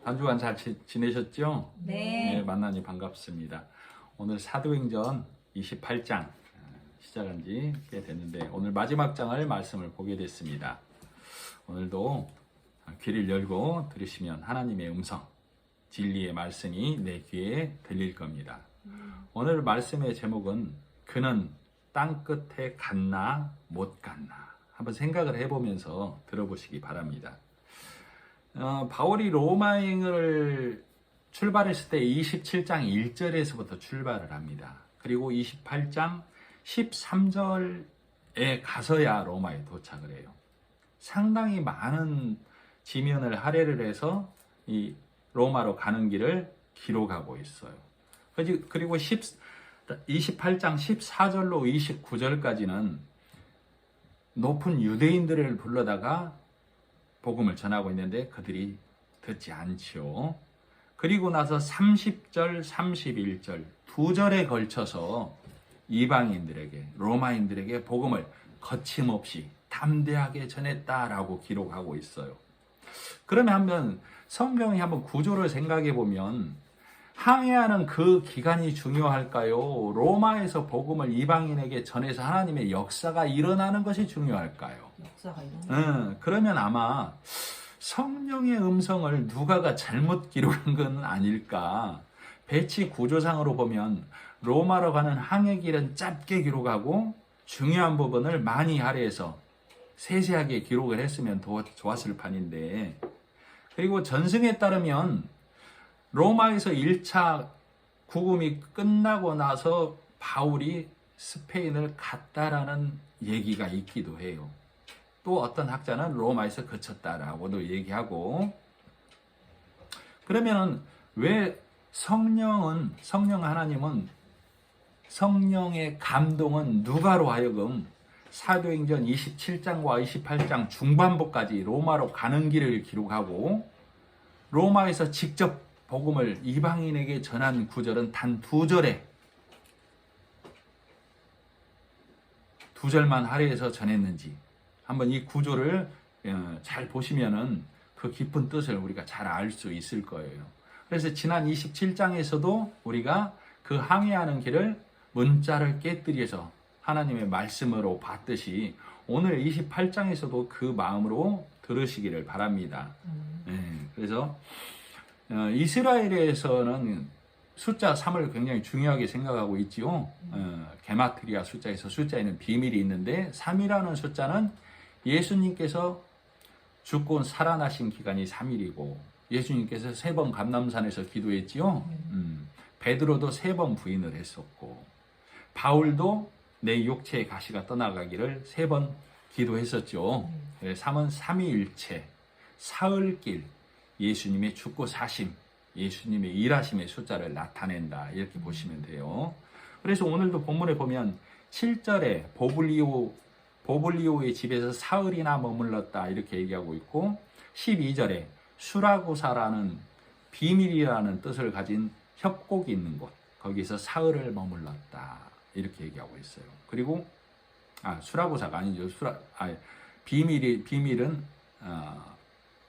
한 주간 잘 지내셨죠? 네. 만나니 반갑습니다. 오늘 사도행전 28장 시작한 지 꽤 됐는데 오늘 마지막 장을 말씀을 보게 됐습니다. 오늘도 귀를 열고 들으시면 하나님의 음성, 진리의 말씀이 내 귀에 들릴 겁니다. 오늘 말씀의 제목은 그는 땅끝에 갔나 못 갔나 한번 생각을 해보면서 들어보시기 바랍니다. 바울이 로마행을 출발했을 때 27장 1절에서부터 출발을 합니다. 그리고 28장 13절에 가서야 로마에 도착을 해요. 상당히 많은 지면을 할애를 해서 이 로마로 가는 길을 기록하고 있어요. 그리고 28장 14절로 29절까지는 높은 유대인들을 불러다가 복음을 전하고 있는데 그들이 듣지 않지요. 그리고 나서 30절, 31절 두 절에 걸쳐서 이방인들에게, 로마인들에게 복음을 거침없이 담대하게 전했다라고 기록하고 있어요. 그러면 한번 성경의 한번 구조를 생각해 보면 항해하는 그 기간이 중요할까요? 로마에서 복음을 이방인에게 전해서 하나님의 역사가 일어나는 것이 중요할까요? 역사가 일어나. 그러면 아마 성령의 음성을 누가가 잘못 기록한 건 아닐까. 배치 구조상으로 보면 로마로 가는 항해길은 짧게 기록하고 중요한 부분을 많이 할애해서 세세하게 기록을 했으면 더 좋았을 판인데, 그리고 전승에 따르면 로마에서 1차 구금이 끝나고 나서 바울이 스페인을 갔다라는 얘기가 있기도 해요. 또 어떤 학자는 로마에서 그쳤다라고도 얘기하고. 그러면은 왜 성령 하나님은 성령의 감동은 누가로 하여금 사도행전 27장과 28장 중반부까지 로마로 가는 길을 기록하고 로마에서 직접 복음을 이방인에게 전한 구절은 단 두 절만 할애해서 전했는지 한번 이 구조를 잘 보시면은 그 깊은 뜻을 우리가 잘 알 수 있을 거예요. 그래서 지난 27장에서도 우리가 그 항해하는 길을 문자를 깨뜨려서 하나님의 말씀으로 봤듯이 오늘 28장에서도 그 마음으로 들으시기를 바랍니다. 그래서 이스라엘에서는 숫자 3을 굉장히 중요하게 생각하고 있지요. 게마트리아 숫자에서 숫자에는 비밀이 있는데 3이라는 숫자는 예수님께서 죽고 살아나신 기간이 3일이고 예수님께서 3번 감람산에서 기도했지요. 베드로도 3번 부인을 했었고 바울도 내 육체의 가시가 떠나가기를 3번 기도했었죠. 3은 삼위일체, 사흘길, 예수님의 죽고 사심, 예수님의 일하심의 숫자를 나타낸다. 이렇게 보시면 돼요. 그래서 오늘도 본문에 보면 7절에 보블리오의 집에서 사흘이나 머물렀다. 이렇게 얘기하고 있고 12절에 수라구사라는 비밀이라는 뜻을 가진 협곡이 있는 곳, 거기서 사흘을 머물렀다. 이렇게 얘기하고 있어요. 그리고 수라구사가 아니죠. 비밀은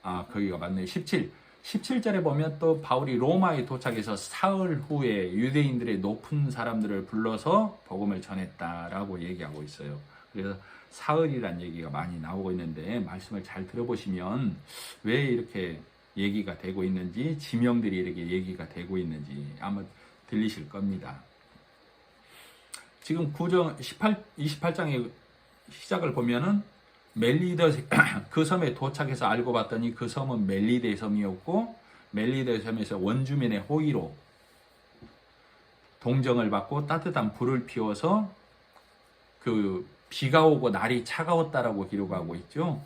거기가 맞네요. 17절에 보면 또 바울이 로마에 도착해서 사흘 후에 유대인들의 높은 사람들을 불러서 복음을 전했다라고 얘기하고 있어요. 그래서 사흘이란 얘기가 많이 나오고 있는데 말씀을 잘 들어보시면 왜 이렇게 얘기가 되고 있는지, 지명들이 이렇게 얘기가 되고 있는지 아마 들리실 겁니다. 지금 28장의 시작을 보면은 그 섬에 도착해서 알고 봤더니 그 섬은 멜리데 섬이었고 멜리데 섬에서 원주민의 호의로 동정을 받고 따뜻한 불을 피워서 그 비가 오고 날이 차가웠다라고 기록하고 있죠.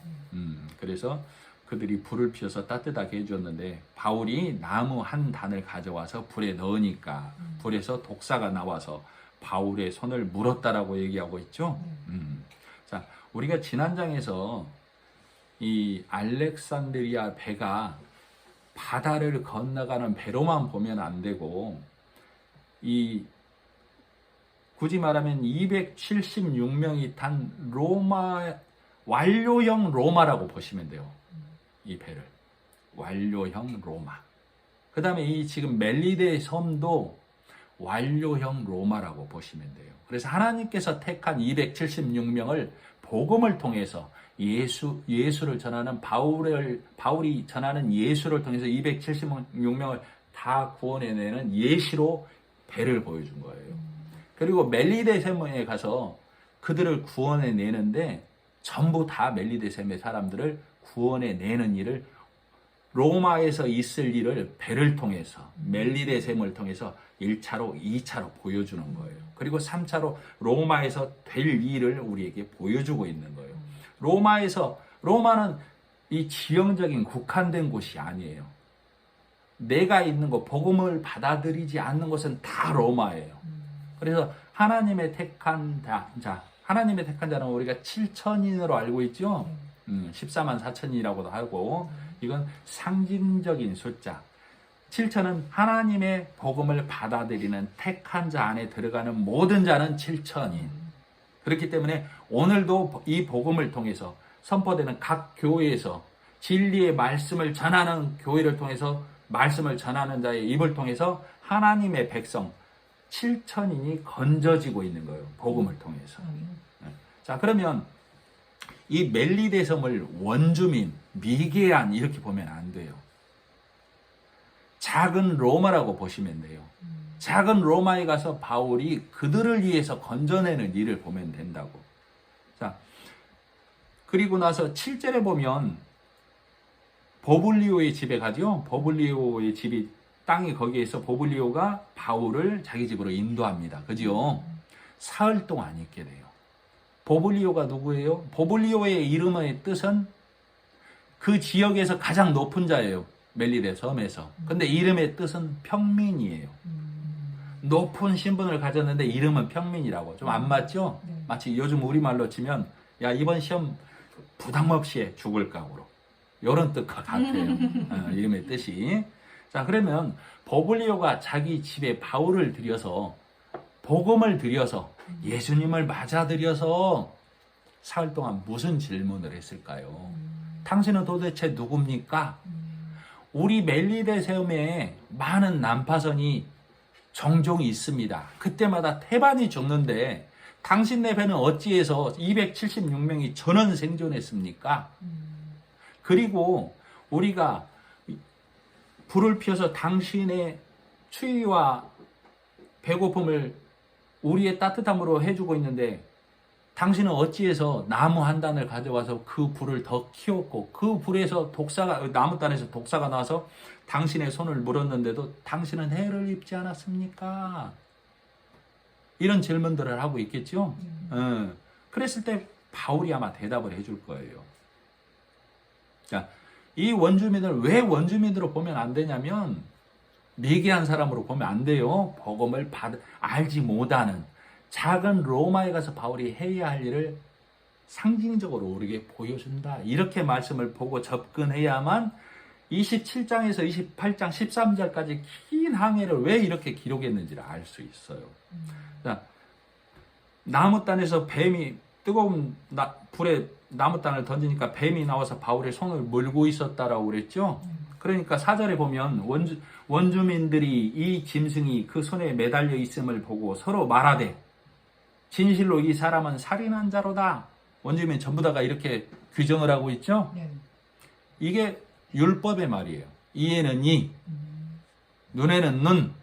그래서 그들이 불을 피워서 따뜻하게 해주었는데 바울이 나무 한 단을 가져와서 불에 넣으니까 불에서 독사가 나와서 바울의 손을 물었다라고 얘기하고 있죠. 자, 우리가 지난 장에서 이 알렉산드리아 배가 바다를 건너가는 배로만 보면 안 되고 굳이 말하면 276명이 탄 완료형 로마라고 보시면 돼요. 이 배를 완료형 로마. 그 다음에 이 지금 멜리데 섬도 완료형 로마라고 보시면 돼요. 그래서 하나님께서 택한 276명을 복음을 통해서 예수를 전하는 바울이 전하는 예수를 통해서 276명을 다 구원해내는 예시로 배를 보여준 거예요. 그리고 멜리데 섬에 가서 그들을 구원해내는데 전부 다 멜리데 섬의 사람들을 구원해내는 일을 로마에서 있을 일을 배를 통해서 멜리데 섬을 통해서 1차로 2차로 보여주는 거예요. 그리고 3차로 로마에서 될 일을 우리에게 보여주고 있는 거예요. 로마는 이 지형적인 국한된 곳이 아니에요. 내가 있는 곳, 복음을 받아들이지 않는 곳은 다 로마예요. 그래서 하나님의 택한 자는 우리가 7천인으로 알고 있죠. 14만 4천이라고도 하고, 이건 상징적인 숫자. 7천은 하나님의 복음을 받아들이는 택한 자 안에 들어가는 모든 자는 7천인. 그렇기 때문에 오늘도 이 복음을 통해서 선포되는 각 교회에서 진리의 말씀을 전하는 교회를 통해서 말씀을 전하는 자의 입을 통해서 하나님의 백성 7천인이 건져지고 있는 거예요. 복음을 통해서. 자, 그러면 이 멜리데 섬을 원주민, 미개한 이렇게 보면 안 돼요. 작은 로마라고 보시면 돼요. 작은 로마에 가서 바울이 그들을 위해서 건져내는 일을 보면 된다고. 자, 그리고 나서 7절에 보면 버블리오의 집에 가죠. 버블리오의 집이 땅이 거기에서 버블리오가 바울을 자기 집으로 인도합니다. 그죠? 사흘 동안 있게 돼요. 버블리오가 누구예요? 버블리오의 이름의 뜻은 그 지역에서 가장 높은 자예요. 멜리데 섬에서. 근데 이름의 뜻은 평민이에요. 높은 신분을 가졌는데 이름은 평민이라고. 좀 안 맞죠? 네. 마치 요즘 우리말로 치면 야 이번 시험 부담 없이 해, 죽을 각오로. 이런 뜻과 같아요. 이름의 뜻이. 자, 그러면 버블리오가 자기 집에 바울을 들여서 복음을 들여서 예수님을 맞아들여서 사흘 동안 무슨 질문을 했을까요? 당신은 도대체 누굽니까? 우리 멜리데 섬에 많은 난파선이 종종 있습니다. 그때마다 태반이 죽는데 당신네 배는 어찌해서 276명이 전원 생존했습니까? 그리고 우리가 불을 피워서 당신의 추위와 배고픔을 우리의 따뜻함으로 해주고 있는데 당신은 어찌해서 나무 한 단을 가져와서 그 불을 더 키웠고 그 불에서 나무단에서 독사가 나와서 당신의 손을 물었는데도 당신은 해를 입지 않았습니까? 이런 질문들을 하고 있겠죠? 그랬을 때 바울이 아마 대답을 해줄 거예요. 자, 이 원주민을 왜 원주민으로 보면 안 되냐면 미개한 사람으로 보면 안 돼요. 복음을 알지 못하는 작은 로마에 가서 바울이 해야 할 일을 상징적으로 우리에게 보여준다. 이렇게 말씀을 보고 접근해야만 27장에서 28장 13절까지 긴 항해를 왜 이렇게 기록했는지를 알 수 있어요. 자, 나무단에서 뱀이 뜨거운 불에 나무단을 던지니까 뱀이 나와서 바울의 손을 물고 있었다라고 그랬죠. 그러니까 4절에 보면 원주민들이 이 짐승이 그 손에 매달려 있음을 보고 서로 말하되 진실로 이 사람은 살인한 자로다. 원주민 전부 다가 이렇게 규정을 하고 있죠. 이게 율법의 말이에요. 이에는 이, 눈에는 눈,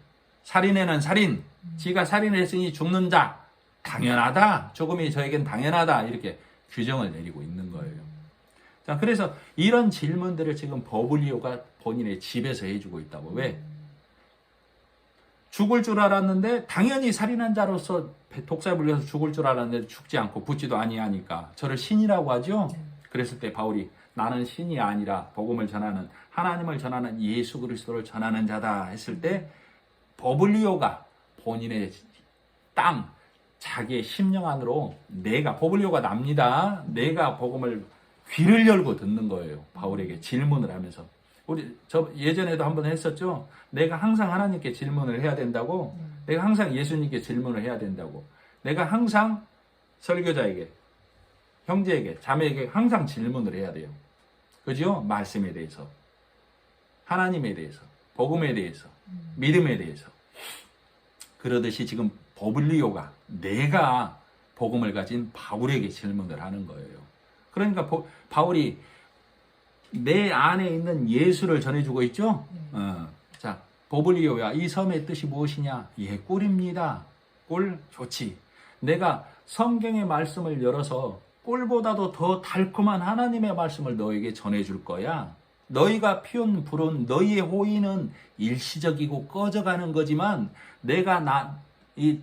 살인에는 살인, 지가 살인을 했으니 죽는 자, 당연하다. 죽음이 저에겐 당연하다. 이렇게 규정을 내리고 있는 거예요. 자, 그래서 이런 질문들을 지금 버블리오가 본인의 집에서 해주고 있다고. 왜? 죽을 줄 알았는데 당연히 살인한 자로서 독사에 물려서 죽을 줄 알았는데 죽지 않고 붙지도 아니하니까 저를 신이라고 하죠. 그랬을 때 바울이 나는 신이 아니라 복음을 전하는 하나님을 전하는 예수 그리스도를 전하는 자다 했을 때 버블리오가 본인의 땅 자기의 심령 안으로 버블리오가 납니다. 내가 복음을 귀를 열고 듣는 거예요. 바울에게 질문을 하면서. 예전에도 한번 했었죠. 내가 항상 하나님께 질문을 해야 된다고. 내가 항상 예수님께 질문을 해야 된다고. 내가 항상 설교자에게, 형제에게, 자매에게 항상 질문을 해야 돼요. 그죠? 말씀에 대해서. 하나님에 대해서. 복음에 대해서, 믿음에 대해서. 그러듯이 지금 보블리오가 내가 복음을 가진 바울에게 질문을 하는 거예요. 그러니까 바울이 내 안에 있는 예수를 전해주고 있죠. 자, 보블리오야, 이 섬의 뜻이 무엇이냐? 예, 꿀입니다. 꿀 좋지. 내가 성경의 말씀을 열어서 꿀보다도 더 달콤한 하나님의 말씀을 너에게 전해줄 거야. 너희가 피운 불은, 너희의 호의는 일시적이고 꺼져가는 거지만 내가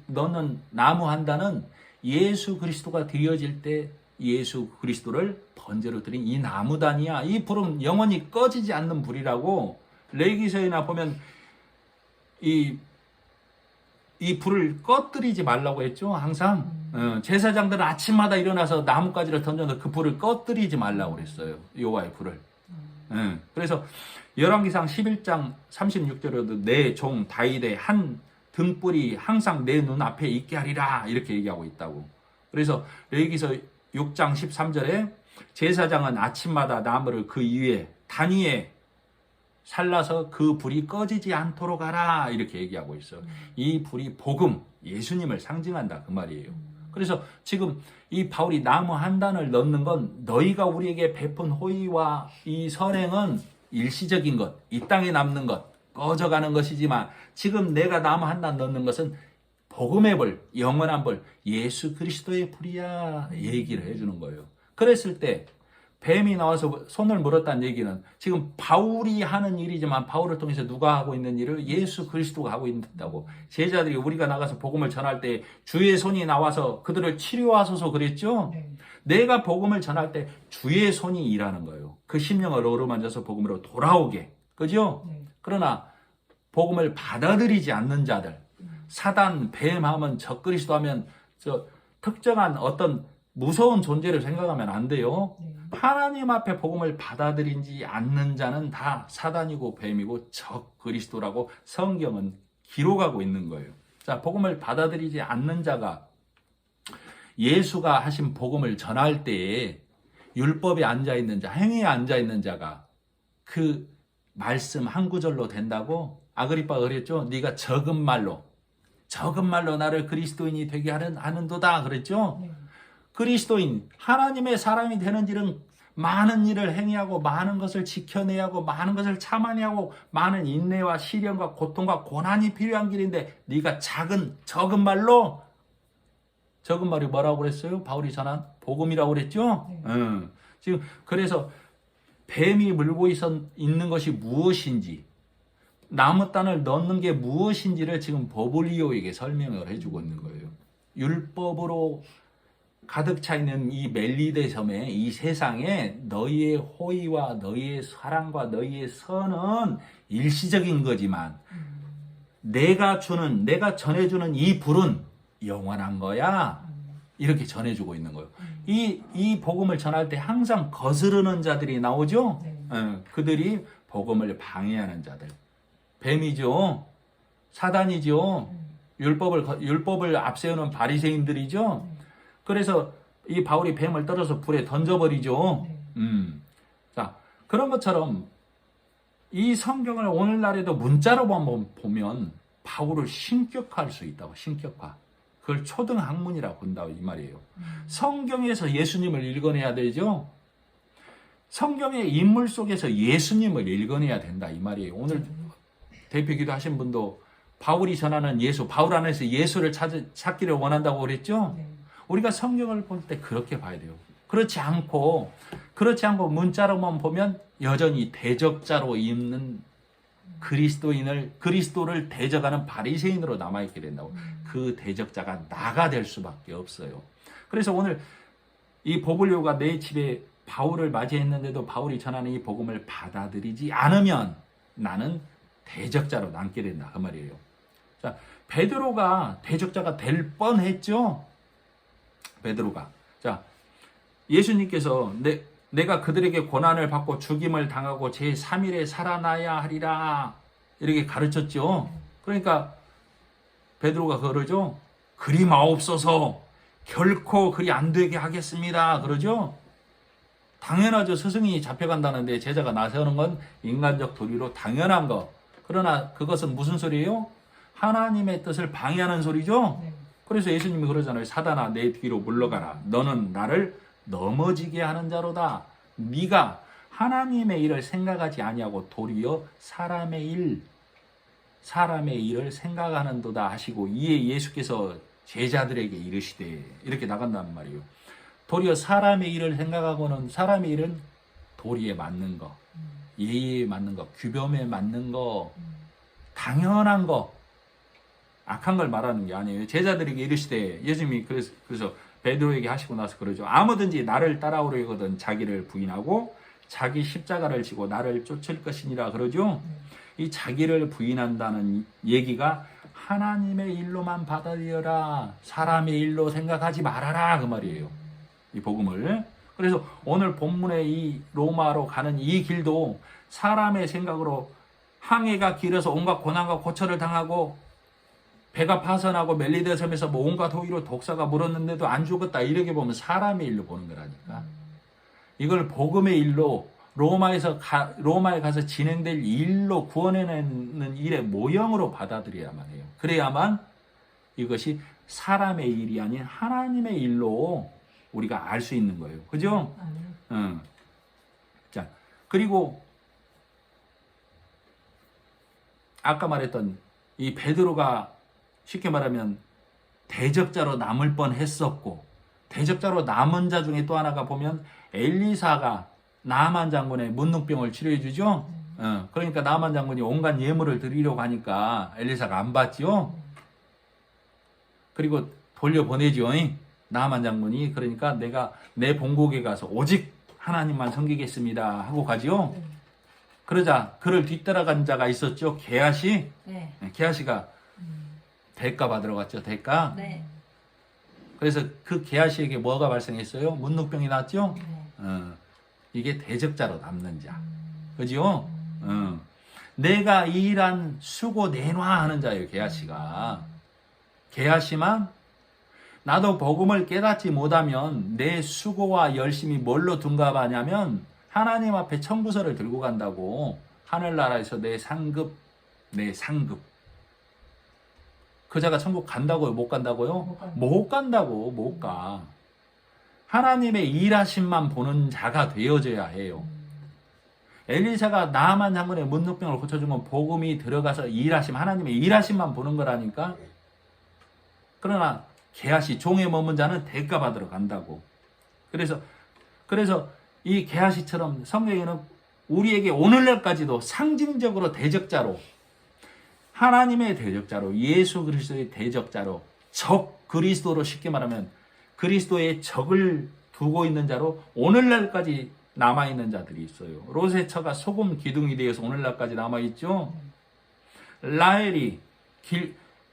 너는 나무한다는 예수 그리스도가 되어질 때 예수 그리스도를 번제로 드린 이 나무단이야. 이 불은 영원히 꺼지지 않는 불이라고. 레위기서에나 보면 이 불을 꺼뜨리지 말라고 했죠. 항상 제사장들은 아침마다 일어나서 나뭇가지를 던져서 그 불을 꺼뜨리지 말라고 그랬어요. 여호와의 불을. 그래서 열왕기상 11장 36절에도 내 종 다윗의 한 등불이 항상 내 눈앞에 있게 하리라 이렇게 얘기하고 있다고. 그래서 레위기서 6장 13절에 제사장은 아침마다 나무를 그 위에 단 위에 살라서 그 불이 꺼지지 않도록 하라 이렇게 얘기하고 있어. 이 불이 복음, 예수님을 상징한다 그 말이에요. 그래서 지금 이 바울이 나무 한 단을 넣는 건 너희가 우리에게 베푼 호의와 이 선행은 일시적인 것, 이 땅에 남는 것, 꺼져가는 것이지만 지금 내가 나무 한 단 넣는 것은 복음의 불, 영원한 불, 예수 그리스도의 불이야 얘기를 해주는 거예요. 그랬을 때 뱀이 나와서 손을 물었다는 얘기는 지금 바울이 하는 일이지만 바울을 통해서 누가 하고 있는 일을 예수 그리스도가 하고 있다고. 제자들이 우리가 나가서 복음을 전할 때 주의 손이 나와서 그들을 치료하소서 그랬죠. 내가 복음을 전할 때 주의 손이 일하는 거예요. 그 심령을 어루만져서 복음으로 돌아오게. 그죠? 그러나 복음을 받아들이지 않는 자들, 사단, 뱀 하면 적그리스도 하면 특정한 어떤 무서운 존재를 생각하면 안 돼요. 하나님 앞에 복음을 받아들이지 않는 자는 다 사단이고 뱀이고 적그리스도라고 성경은 기록하고 있는 거예요. 자, 복음을 받아들이지 않는 자가 예수가 하신 복음을 전할 때에 율법에 앉아있는 자, 행위에 앉아있는 자가 그 말씀 한 구절로 된다고? 아그리빠가 그랬죠. 네가 적은 말로 나를 그리스도인이 되게 하는도다 그랬죠. 그리스도인, 하나님의 사람이 되는 일은 많은 일을 행해하고 많은 것을 지켜내야 하고 많은 것을 참아내야 하고 많은 인내와 시련과 고통과 고난이 필요한 길인데 네가 적은 말로, 적은 말이 뭐라고 그랬어요? 바울이 전한 복음이라고 그랬죠? 지금 그래서 뱀이 물고 있는 것이 무엇인지, 나무단을 넣는 게 무엇인지를 지금 보블리오에게 설명을 해주고 있는 거예요. 율법으로 가득 차 있는 이 멜리데 섬에, 이 세상에 너희의 호의와 너희의 사랑과 너희의 선은 일시적인 거지만 내가 전해주는 이 불은 영원한 거야. 이렇게 전해주고 있는 거예요. 이 복음을 전할 때 항상 거스르는 자들이 나오죠. 그들이 복음을 방해하는 자들. 뱀이죠. 사단이죠. 율법을 앞세우는 바리새인들이죠. 그래서 이 바울이 뱀을 떨어서 불에 던져버리죠. 자, 그런 것처럼 이 성경을 오늘날에도 문자로 보면 바울을 신격화할 수 있다고. 신격화. 그걸 초등학문이라고 본다고 이 말이에요. 성경에서 예수님을 읽어내야 되죠. 성경의 인물 속에서 예수님을 읽어내야 된다 이 말이에요. 오늘 대표기도 하신 분도 바울이 전하는 예수, 바울 안에서 예수를 찾기를 원한다고 그랬죠. 우리가 성경을 볼 때 그렇게 봐야 돼요. 그렇지 않고 문자로만 보면 여전히 대적자로 있는 그리스도를 대적하는 바리새인으로 남아있게 된다고. 그 대적자가 나가 될 수밖에 없어요. 그래서 오늘 이 보블리오가 내 집에 바울을 맞이했는데도 바울이 전하는 이 복음을 받아들이지 않으면 나는 대적자로 남게 된다 그 말이에요. 자, 베드로가 대적자가 될 뻔했죠. 베드로가. 자, 예수님께서 내가 그들에게 고난을 받고 죽임을 당하고 제3일에 살아나야 하리라 이렇게 가르쳤죠. 그러니까 베드로가 그러죠. 그리 마옵소서, 결코 그리 안 되게 하겠습니다 그러죠. 당연하죠. 스승이 잡혀간다는데 제자가 나서는 건 인간적 도리로 당연한 거. 그러나 그것은 무슨 소리예요? 하나님의 뜻을 방해하는 소리죠. 네. 그래서 예수님이 그러잖아요. 사단아 내 뒤로 물러가라. 너는 나를 넘어지게 하는 자로다. 네가 하나님의 일을 생각하지 아니하고 도리어 사람의 일을 생각하는도다 하시고, 이에 예수께서 제자들에게 이르시되, 이렇게 나간단 말이에요. 도리어 사람의 일을 생각하고는, 사람의 일은 도리에 맞는 거, 예의에 맞는 거, 규범에 맞는 거, 당연한 거, 악한 걸 말하는 게 아니에요. 제자들에게 이르시되, 예수님이 그래서 베드로에게 하시고 나서 그러죠. 아무든지 나를 따라오려거든 자기를 부인하고 자기 십자가를 지고 나를 쫓을 것이니라 그러죠. 이 자기를 부인한다는 얘기가 하나님의 일로만 받아들여라, 사람의 일로 생각하지 말아라, 그 말이에요. 이 복음을. 그래서 오늘 본문의 이 로마로 가는 이 길도 사람의 생각으로 항해가 길어서 온갖 고난과 고초를 당하고 배가 파선하고 멜리데 섬에서 뭐 온갖 호의로 독사가 물었는데도 안 죽었다, 이렇게 보면 사람의 일로 보는 거라니까. 이걸 복음의 일로, 로마에 가서 진행될 일로, 구원해내는 일의 모형으로 받아들여야만 해요. 그래야만 이것이 사람의 일이 아닌 하나님의 일로 우리가 알 수 있는 거예요. 그죠? 응. 자, 그리고 아까 말했던 이 베드로가 쉽게 말하면 대적자로 남을 뻔했었고, 대적자로 남은 자 중에 또 하나가 보면 엘리사가 나만 장군의 문둥병을 치료해 주죠. 그러니까 나만 장군이 온갖 예물을 드리려고 하니까 엘리사가 안 받죠. 그리고 돌려보내죠. 나만 장군이. 그러니까 내가 내 본국에 가서 오직 하나님만 섬기겠습니다 하고 가죠. 그러자 그를 뒤따라간 자가 있었죠. 게하시. 네. 게하시가 대가 받으러 갔죠. 대가. 네. 그래서 그 게하시에게 뭐가 발생했어요? 문둥병이 났죠. 네. 이게 대적자로 남는 자. 그죠? 내가 일한 수고 내놔 하는 자예요. 게하시가. 게하시만 나도 복음을 깨닫지 못하면 내 수고와 열심이 뭘로 둔갑하냐면 하나님 앞에 청구서를 들고 간다고. 하늘나라에서 내 상급. 그 자가 천국 간다고요? 못 간다고요? 못 간다고. 못 가. 하나님의 일하심만 보는 자가 되어져야 해요. 엘리사가 나만 장군의 문둥병을 고쳐준 건 복음이 들어가서 일하심, 하나님의 일하심만 보는 거라니까. 그러나 게하시, 종에 머문 자는 대가 받으러 간다고. 그래서 이 게하시처럼 성경에는 우리에게 오늘날까지도 상징적으로 대적자로, 하나님의 대적자로, 예수 그리스도의 대적자로, 적 그리스도로, 쉽게 말하면 그리스도의 적을 두고 있는 자로 오늘날까지 남아있는 자들이 있어요. 로세처가 소금 기둥이 되어서 오늘날까지 남아있죠. 라헬이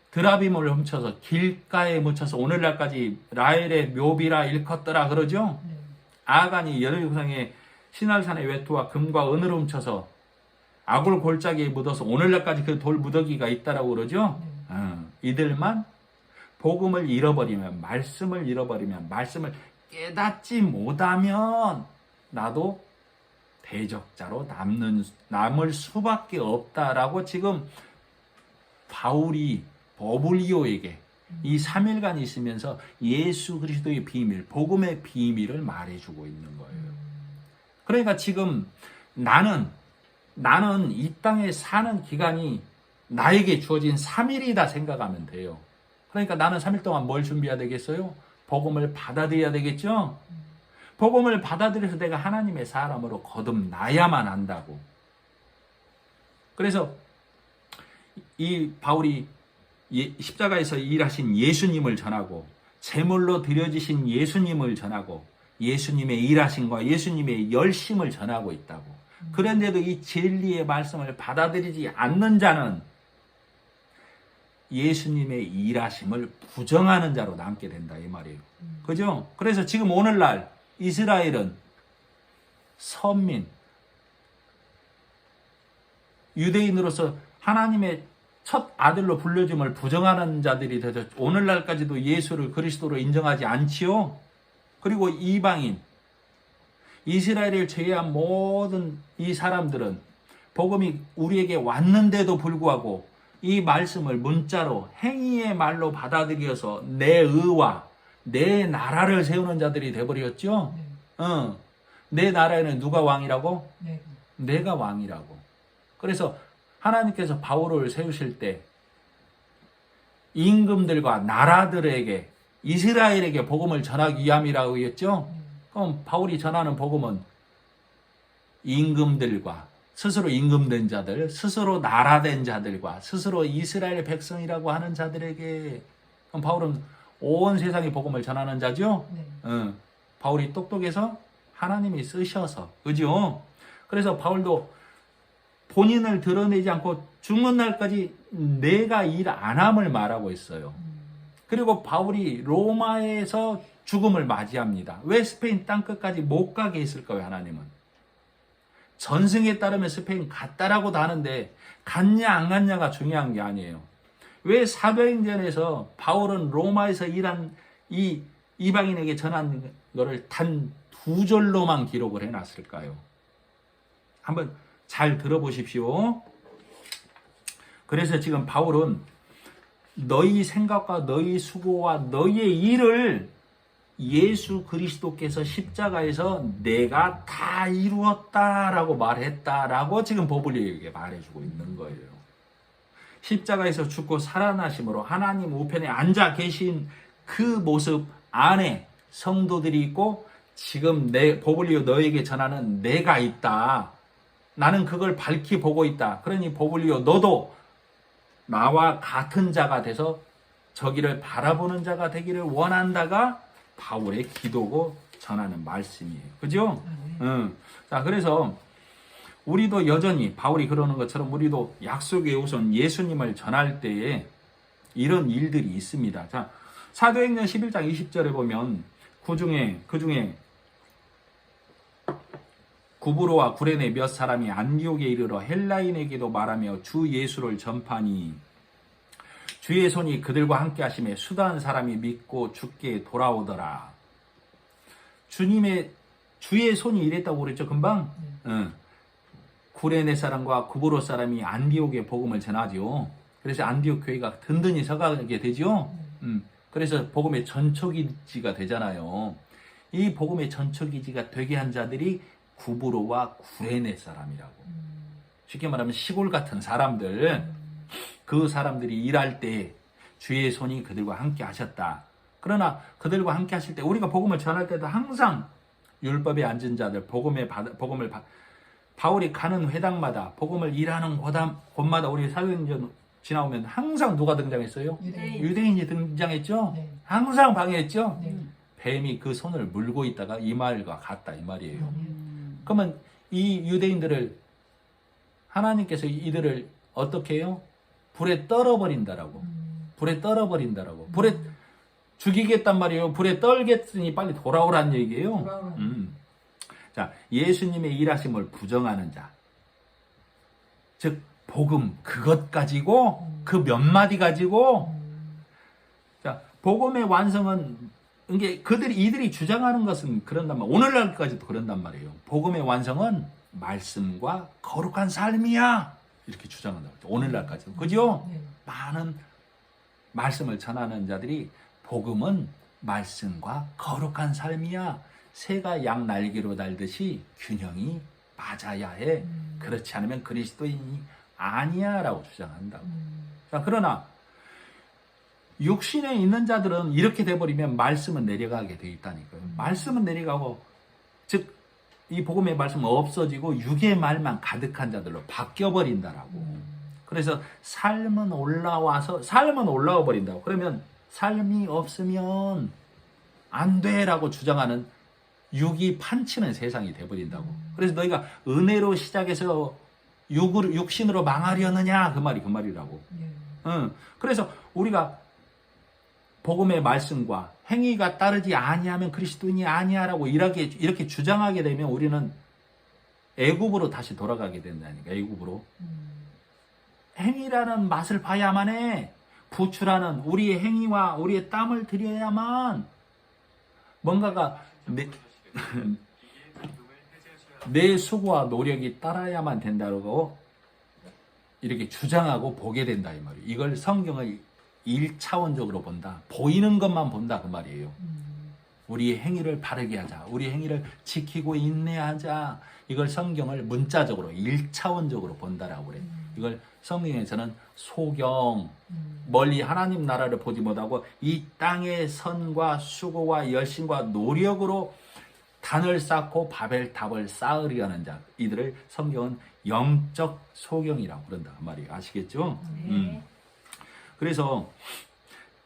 드라빔을 훔쳐서 길가에 묻혀서 오늘날까지 라헬의 묘비라 일컫더라 그러죠. 아간이 여리고성의 시날산의 외투와 금과 은을 훔쳐서 아굴 골짜기에 묻어서 오늘날까지 그 돌 무더기가 있다라고 그러죠. 이들만 복음을 잃어버리면, 말씀을 잃어버리면, 말씀을 깨닫지 못하면 나도 대적자로 남을 수밖에 없다라고 지금 바울이 버블리오에게 이 3일간 있으면서 예수 그리스도의 비밀, 복음의 비밀을 말해주고 있는 거예요. 그러니까 지금 나는 이 땅에 사는 기간이 나에게 주어진 3일이다 생각하면 돼요. 그러니까 나는 3일 동안 뭘 준비해야 되겠어요? 복음을 받아들여야 되겠죠? 복음을 받아들여서 내가 하나님의 사람으로 거듭나야만 한다고. 그래서 이 바울이 십자가에서 일하신 예수님을 전하고, 제물로 드려지신 예수님을 전하고, 예수님의 일하심과 예수님의 열심을 전하고 있다고. 그런데도 이 진리의 말씀을 받아들이지 않는 자는 예수님의 일하심을 부정하는 자로 남게 된다, 이 말이에요. 그죠? 그래서 지금 오늘날 이스라엘은 선민, 유대인으로서 하나님의 첫 아들로 불려짐을 부정하는 자들이 되서 오늘날까지도 예수를 그리스도로 인정하지 않지요. 그리고 이방인, 이스라엘을 제외한 모든 이 사람들은 복음이 우리에게 왔는데도 불구하고 이 말씀을 문자로 행위의 말로 받아들여서 내 의와 내 나라를 세우는 자들이 돼버렸죠. 내 나라에는 누가 왕이라고? 내가 왕이라고. 그래서 하나님께서 바울을 세우실 때 임금들과 나라들에게 이스라엘에게 복음을 전하기 위함이라고 했죠. 그럼 바울이 전하는 복음은 임금들과 스스로 임금된 자들, 스스로 나라된 자들과 스스로 이스라엘 백성이라고 하는 자들에게. 그럼 바울은 온 세상에 복음을 전하는 자죠. 바울이 똑똑해서 하나님이 쓰셔서, 그죠? 그래서 바울도 본인을 드러내지 않고 죽는 날까지 내가 일 안 함을 말하고 있어요. 그리고 바울이 로마에서 죽음을 맞이합니다. 왜 스페인 땅끝까지 못 가게 했을까요, 하나님은? 전승에 따르면 스페인 갔다라고도 하는데 갔냐 안 갔냐가 중요한 게 아니에요. 왜 사도행전에서 바울은 로마에서 일한 이 이방인에게 전한 거를 단 2절로만 기록을 해놨을까요? 한번 잘 들어보십시오. 그래서 지금 바울은 너희 생각과 너희 수고와 너희의 일을 예수 그리스도께서 십자가에서 내가 다 이루었다라고 말했다라고 지금 버블리에게 말해주고 있는 거예요. 십자가에서 죽고 살아나심으로 하나님 우편에 앉아 계신 그 모습 안에 성도들이 있고 지금 버블리오 너에게 전하는 내가 있다. 나는 그걸 밝히 보고 있다. 그러니 버블리오 너도 나와 같은 자가 돼서 저기를 바라보는 자가 되기를 원한다가 바울의 기도고 전하는 말씀이에요. 그죠? 자, 그래서 우리도 여전히 바울이 그러는 것처럼 우리도 약속의 우선 예수님을 전할 때에 이런 일들이 있습니다. 자, 사도행전 11장 20절에 보면 그 중에 구브로와 구레네 몇 사람이 안디옥에 이르러 헬라인에게도 말하며 주 예수를 전파니 주의 손이 그들과 함께 하심에 수다한 사람이 믿고 주께 돌아오더라. 주의 손이 이랬다고 그랬죠, 금방? 구레네 사람과 구브로 사람이 안디옥에 복음을 전하죠. 그래서 안디옥 교회가 든든히 서가게 되죠. 그래서 복음의 전초기지가 되잖아요. 이 복음의 전초기지가 되게 한 자들이 구브로와 구레네 사람이라고. 쉽게 말하면 시골 같은 사람들, 그 사람들이 일할 때 주의 손이 그들과 함께 하셨다. 그러나 그들과 함께 하실 때 우리가 복음을 전할 때도 항상 율법에 앉은 자들, 바울이 가는 회당마다 복음을 일하는 곳마다 우리 사도행전 지나오면 항상 누가 등장했어요? 유대인이 등장했죠? 네. 항상 방해했죠? 네. 뱀이 그 손을 물고 있다가 이 말과 같다 이 말이에요. 그러면 이 유대인들을 하나님께서 이들을 어떻게 해요? 불에 떨어버린다라고. 불에 떨어버린다라고. 불에 죽이겠단 말이에요. 불에 떨겠으니 빨리 돌아오란 얘기예요. 자, 예수님의 일하심을 부정하는 자. 즉 복음 그것 가지고 그 몇 마디 가지고 자, 복음의 완성은 이들이 주장하는 것은 그런단 말이에요. 오늘날까지도 그런단 말이에요. 복음의 완성은 말씀과 거룩한 삶이야. 이렇게 주장한다고 했죠. 오늘날까지도. 그죠? 많은 말씀을 전하는 자들이 복음은 말씀과 거룩한 삶이야. 새가 양 날개로 달듯이 균형이 맞아야 해. 그렇지 않으면 그리스도인이 아니야 라고 주장한다고. 자, 그러나 육신에 있는 자들은 이렇게 돼버리면 말씀은 내려가게 돼 있다니까요. 말씀은 내려가고 즉 이 복음의 말씀은 없어지고 육의 말만 가득한 자들로 바뀌어버린다라고. 그래서 삶은 올라와 버린다고. 그러면 삶이 없으면 안 돼라고 주장하는 육이 판치는 세상이 돼버린다고. 그래서 너희가 은혜로 시작해서 육신으로 망하려느냐 그 말이라고. 그래서 우리가 복음의 말씀과 행위가 따르지 아니하면 그리스도인이 아니야라고 이렇게 주장하게 되면 우리는 애굽으로 다시 돌아가게 된다니까. 애굽으로. 행위라는 맛을 봐야만 해. 부추라는 우리의 행위와 우리의 땀을 들여야만 뭔가가 내 수고와 노력이 따라야만 된다고 이렇게 주장하고 보게 된다 이 말이에요. 이걸 성경을 1차원적으로 본다. 보이는 것만 본다 그 말이에요. 우리의 행위를 바르게 하자. 우리 행위를 지키고 인내하자. 이걸 성경을 문자적으로 1차원적으로 본다라고 그래요. 이걸 성경에서는 소경, 멀리 하나님 나라를 보지 못하고 이 땅의 선과 수고와 열심과 노력으로 단을 쌓고 바벨탑을 쌓으려는 자, 이들을 성경은 영적 소경이라고 그런다 그 말이에요. 아시겠죠? 네. 그래서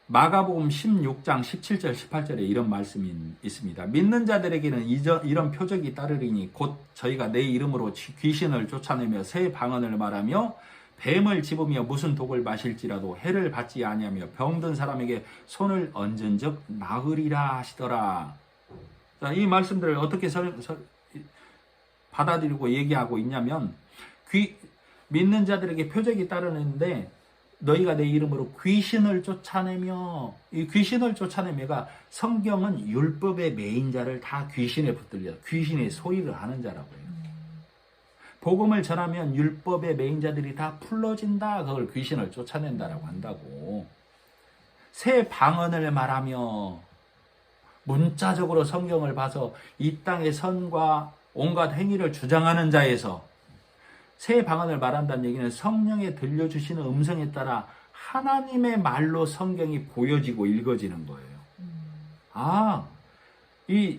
마가복음 16장 17절 18절에 이런 말씀이 있습니다. 믿는 자들에게는 이런 표적이 따르리니 곧 저희가 내 이름으로 귀신을 쫓아내며 새 방언을 말하며 뱀을 집으며 무슨 독을 마실지라도 해를 받지 아니하며 병든 사람에게 손을 얹은즉 나으리라 하시더라. 자, 이 말씀들을 어떻게 받아들이고 얘기하고 있냐면 믿는 자들에게 표적이 따르는데 너희가 내 이름으로 귀신을 쫓아내며, 이 귀신을 쫓아내며가 성경은 율법의 매인자를 다 귀신에 붙들려 귀신의 소리를 하는 자라고요. 복음을 전하면 율법의 매인자들이 다 풀러진다. 그걸 귀신을 쫓아낸다라고 한다고. 새 방언을 말하며 문자적으로 성경을 봐서 이 땅의 선과 온갖 행위를 주장하는 자에서 새 방언을 말한다는 얘기는 성령에 들려주시는 음성에 따라 하나님의 말로 성경이 보여지고 읽어지는 거예요. 아, 이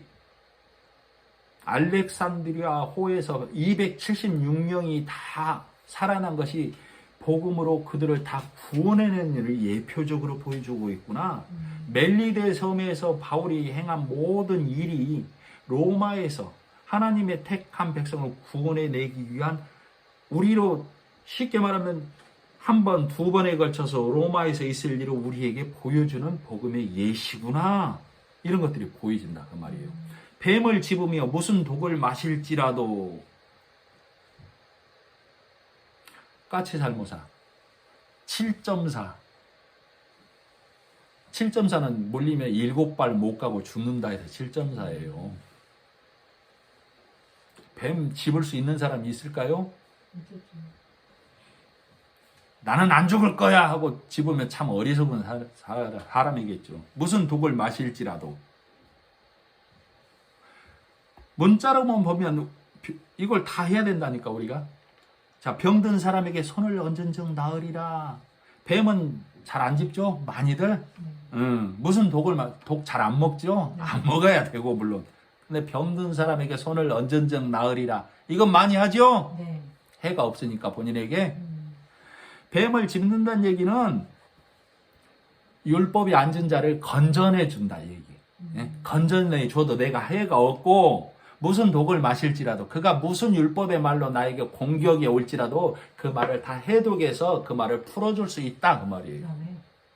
알렉산드리아 호에서 276명이 다 살아난 것이 복음으로 그들을 다 구원해낸 일을 예표적으로 보여주고 있구나. 멜리데 섬에서 바울이 행한 모든 일이 로마에서 하나님의 택한 백성을 구원해내기 위한 우리로 쉽게 말하면 한 번, 두 번에 걸쳐서 로마에서 있을 일을 우리에게 보여주는 복음의 예시구나. 이런 것들이 보여진다 그 말이에요. 뱀을 집으며 무슨 독을 마실지라도 까치살모사 7.4 7.4는 물리면 7발 못 가고 죽는다 해서 7.4예요. 뱀 집을 수 있는 사람이 있을까요? 나는 안 죽을 거야 하고 집으면 참 어리석은 사람이겠죠. 무슨 독을 마실지라도. 문자로만 보면 이걸 다 해야 된다니까 우리가. 자, 병든 사람에게 손을 얹은즉 나으리라. 뱀은 잘 안 집죠? 많이들. 무슨 독 잘 안 먹죠? 안 먹어야 되고 물론. 근데 병든 사람에게 손을 얹은즉 나으리라. 이건 많이 하죠? 네. 해가 없으니까 본인에게. 뱀을 집는다는 얘기는 율법이 앉은 자를 건전해 준다 얘기. 건전해 줘도 내가 해가 없고 무슨 독을 마실지라도 그가 무슨 율법의 말로 나에게 공격이 올지라도 그 말을 다 해독해서 그 말을 풀어줄 수 있다 그 말이에요.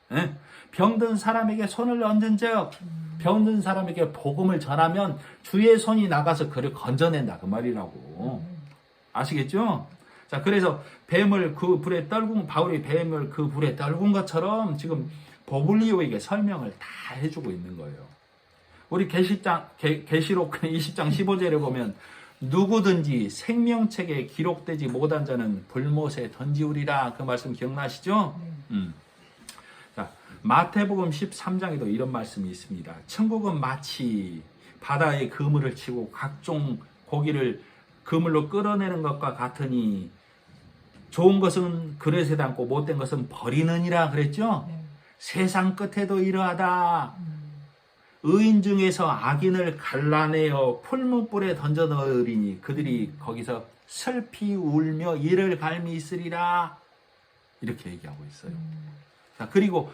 네? 병든 사람에게 손을 얹은즉 병든 사람에게 복음을 전하면 주의 손이 나가서 그를 건져낸다 그 말이라고. 아시겠죠? 자, 그래서 뱀을 그 불에 떨군, 바울이 뱀을 그 불에 떨군 것처럼 지금 보블리오에게 설명을 다 해주고 있는 거예요. 우리 계시록 20장 15절에 보면 누구든지 생명책에 기록되지 못한 자는 불못에 던지우리라. 그 말씀 기억나시죠? 자, 마태복음 13장에도 이런 말씀이 있습니다. 천국은 마치 바다에 그물을 치고 각종 고기를 그물로 끌어내는 것과 같으니 좋은 것은 그릇에 담고 못된 것은 버리느니라 그랬죠? 세상 끝에도 이러하다. 의인 중에서 악인을 갈라내어 풀무불에 던져 넣으리니 그들이 거기서 슬피 울며 이를 갈미 있으리라. 이렇게 얘기하고 있어요. 자, 그리고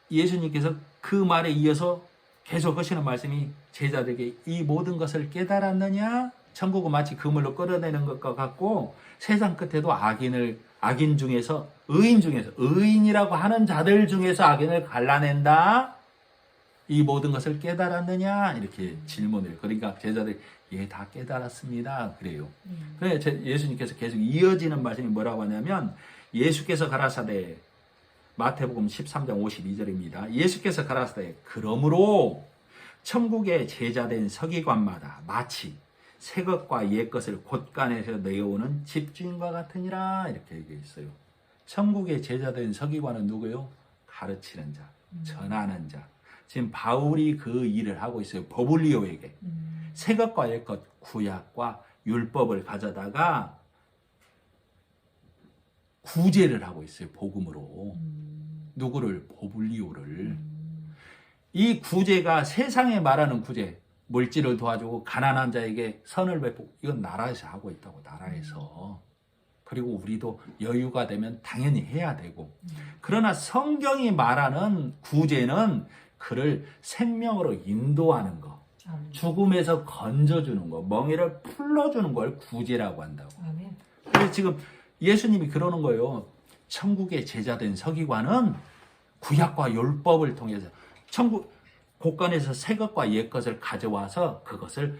예수님께서 그 말에 이어서 계속 하시는 말씀이 제자들에게 이 모든 것을 깨달았느냐? 천국은 마치 그물로 끌어내는 것과 같고 세상 끝에도 악인 중에서 의인 중에서 의인이라고 하는 자들 중에서 악인을 갈라낸다. 이 모든 것을 깨달았느냐? 이렇게 질문을. 그러니까 제자들이 예, 다 깨달았습니다. 그래요. 그래 예수님께서 계속 이어지는 말씀이 뭐라고 하냐면 예수께서 가라사대 마태복음 13장 52절입니다. 예수께서 가라사대 그러므로 천국의 제자된 서기관마다 마치 새 것과 옛 것을 곳간에서 내어오는 집주인과 같으니라 이렇게 얘기했어요. 천국의 제자된 서기관은 누구요? 가르치는 자, 전하는 자. 지금 바울이 그 일을 하고 있어요. 버블리오에게. 새 것과 옛 것, 구약과 율법을 가져다가 구제를 하고 있어요. 복음으로. 누구를? 버블리오를. 이 구제가 세상에 말하는 구제, 물질을 도와주고 가난한 자에게 선을 베푸고, 이건 나라에서 하고 있다고, 나라에서. 그리고 우리도 여유가 되면 당연히 해야 되고. 그러나 성경이 말하는 구제는 그를 생명으로 인도하는 거, 죽음에서 건져주는 거, 멍에를 풀러주는 걸 구제라고 한다고. 그래서 지금 예수님이 그러는 거예요. 천국의 제자된 서기관은 구약과 율법을 통해서 천국 곳간에서 새 것과 옛 것을 가져와서 그것을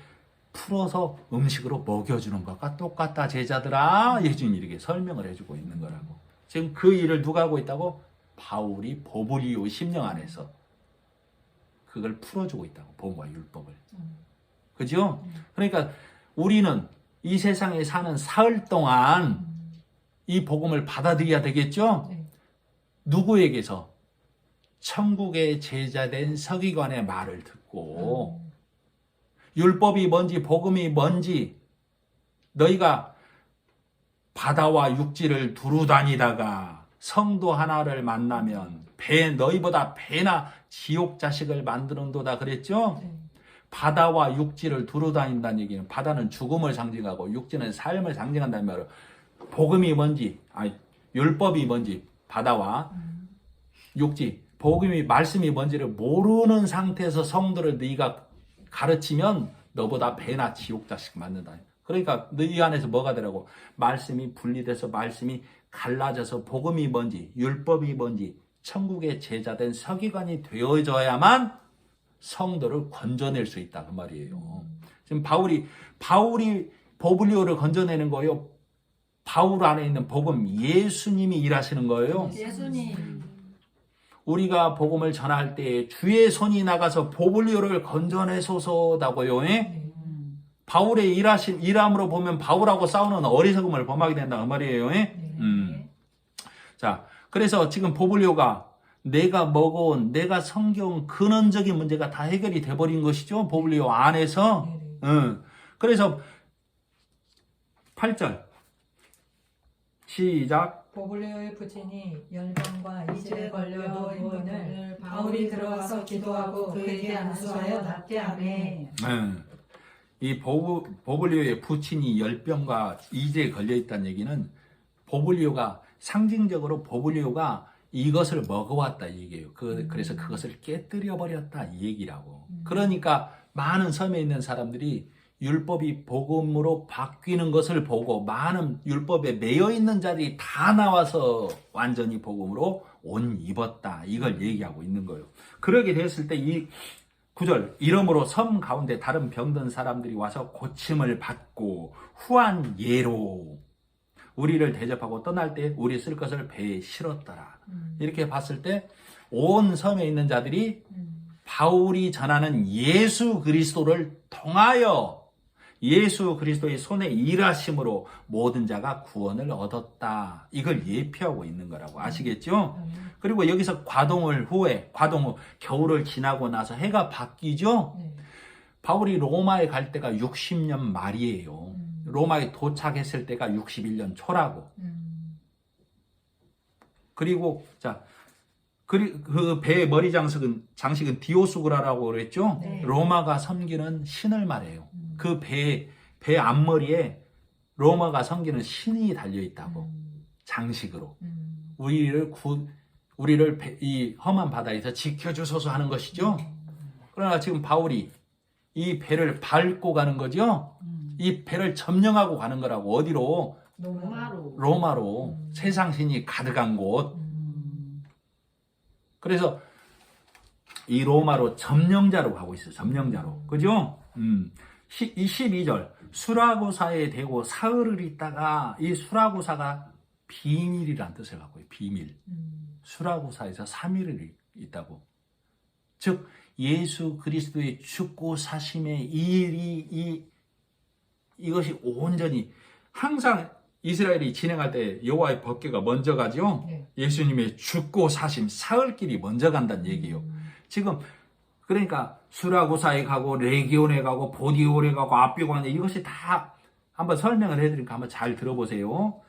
풀어서 음식으로 먹여주는 것과 똑같다 제자들아. 예수님이 이렇게 설명을 해주고 있는 거라고. 지금 그 일을 누가 하고 있다고? 바울이 버블리오 심령 안에서 그걸 풀어주고 있다고. 복음과 율법을. 그죠? 그러니까 우리는 이 세상에 사는 사흘 동안 이 복음을 받아들여야 되겠죠? 누구에게서? 천국의 제자된 서기관의 말을 듣고 율법이 뭔지 복음이 뭔지 너희가 바다와 육지를 두루 다니다가 성도 하나를 만나면 너희보다 배나 지옥 자식을 만드는도다 그랬죠? 바다와 육지를 두루 다닌다는 얘기는 바다는 죽음을 상징하고 육지는 삶을 상징한다는 말로 복음이 뭔지 율법이 뭔지 바다와 육지 복음이 말씀이 뭔지를 모르는 상태에서 성도를 네가 가르치면 너보다 배나 지옥 자식 만든다. 그러니까 너희 안에서 뭐가 되라고? 말씀이 분리돼서 말씀이 갈라져서 복음이 뭔지 율법이 뭔지 천국의 제자된 서기관이 되어져야만 성도를 건져낼 수 있다 그 말이에요. 지금 바울이 버블리오를 건져내는 거예요. 바울 안에 있는 복음 예수님이 일하시는 거예요. 예수님. 우리가 복음을 전할 때 주의 손이 나가서 버블리오를 건져내소서다고요. 바울의 일함으로 보면 바울하고 싸우는 어리석음을 범하게 된다 그 말이에요. 자, 그래서 지금 버블리오가 내가 먹어온 내가 성경 근원적인 문제가 다 해결이 돼버린 것이죠. 버블리오 안에서. 그래서 8절 시작. 버블리오의 부친이 열병과 이질에 걸려 누워있는 분을 바울이 들어가서 기도하고 그에게 안수하여 낫게 하매. 이 버블리오의 부친이 열병과 이질에 걸려 있다는 얘기는 버블리오가 상징적으로 버블리오가 이것을 먹어왔다 이 얘기예요. 그래서 그것을 깨뜨려 버렸다 이 얘기라고. 그러니까 많은 섬에 있는 사람들이 율법이 복음으로 바뀌는 것을 보고 많은 율법에 매여 있는 자들이 다 나와서 완전히 복음으로 옷 입었다. 이걸 얘기하고 있는 거예요. 그러게 됐을 때 이 9절 이러므로 섬 가운데 다른 병든 사람들이 와서 고침을 받고 후한 예로 우리를 대접하고 떠날 때 우리 쓸 것을 배에 실었더라. 이렇게 봤을 때 온 섬에 있는 자들이 바울이 전하는 예수 그리스도를 통하여 예수 그리스도의 손에 일하심으로 모든 자가 구원을 얻었다. 이걸 예표하고 있는 거라고 아시겠죠? 그리고 여기서 과동 후 겨울을 지나고 나서 해가 바뀌죠? 바울이 로마에 갈 때가 60년 말이에요. 로마에 도착했을 때가 61년 초라고. 그리고 그 배의 머리 장식은 디오스구라라고 그랬죠? 로마가 섬기는 신을 말해요. 그 배 앞머리에 로마가 섬기는 신이 달려 있다고. 장식으로. 우리를 이 험한 바다에서 지켜주소서 하는 것이죠. 그러나 지금 바울이 이 배를 밟고 가는 거죠. 이 배를 점령하고 가는 거라고. 어디로? 로마로. 세상 신이 가득한 곳. 그래서 이 로마로 점령자로 가고 있어요. 점령자로. 그죠? 12절. 수라구사에 대고 사흘을 있다가 이 수라구사가 비밀이란 뜻을 갖고 있어요. 비밀. 수라구사에서 3일을 있다고. 즉 예수 그리스도의 죽고 사심의 이 일이 이 이것이 온전히 항상 이스라엘이 진행할 때 여호와의 법궤가 먼저 가죠. 네. 예수님의 죽고 사심 사흘길이 먼저 간다는 얘기예요. 지금 그러니까 수라구사에 가고 레기온에 가고 보디올에 가고 압비관에 이것이 다 한번 설명을 해드리니까 한번 잘 들어보세요.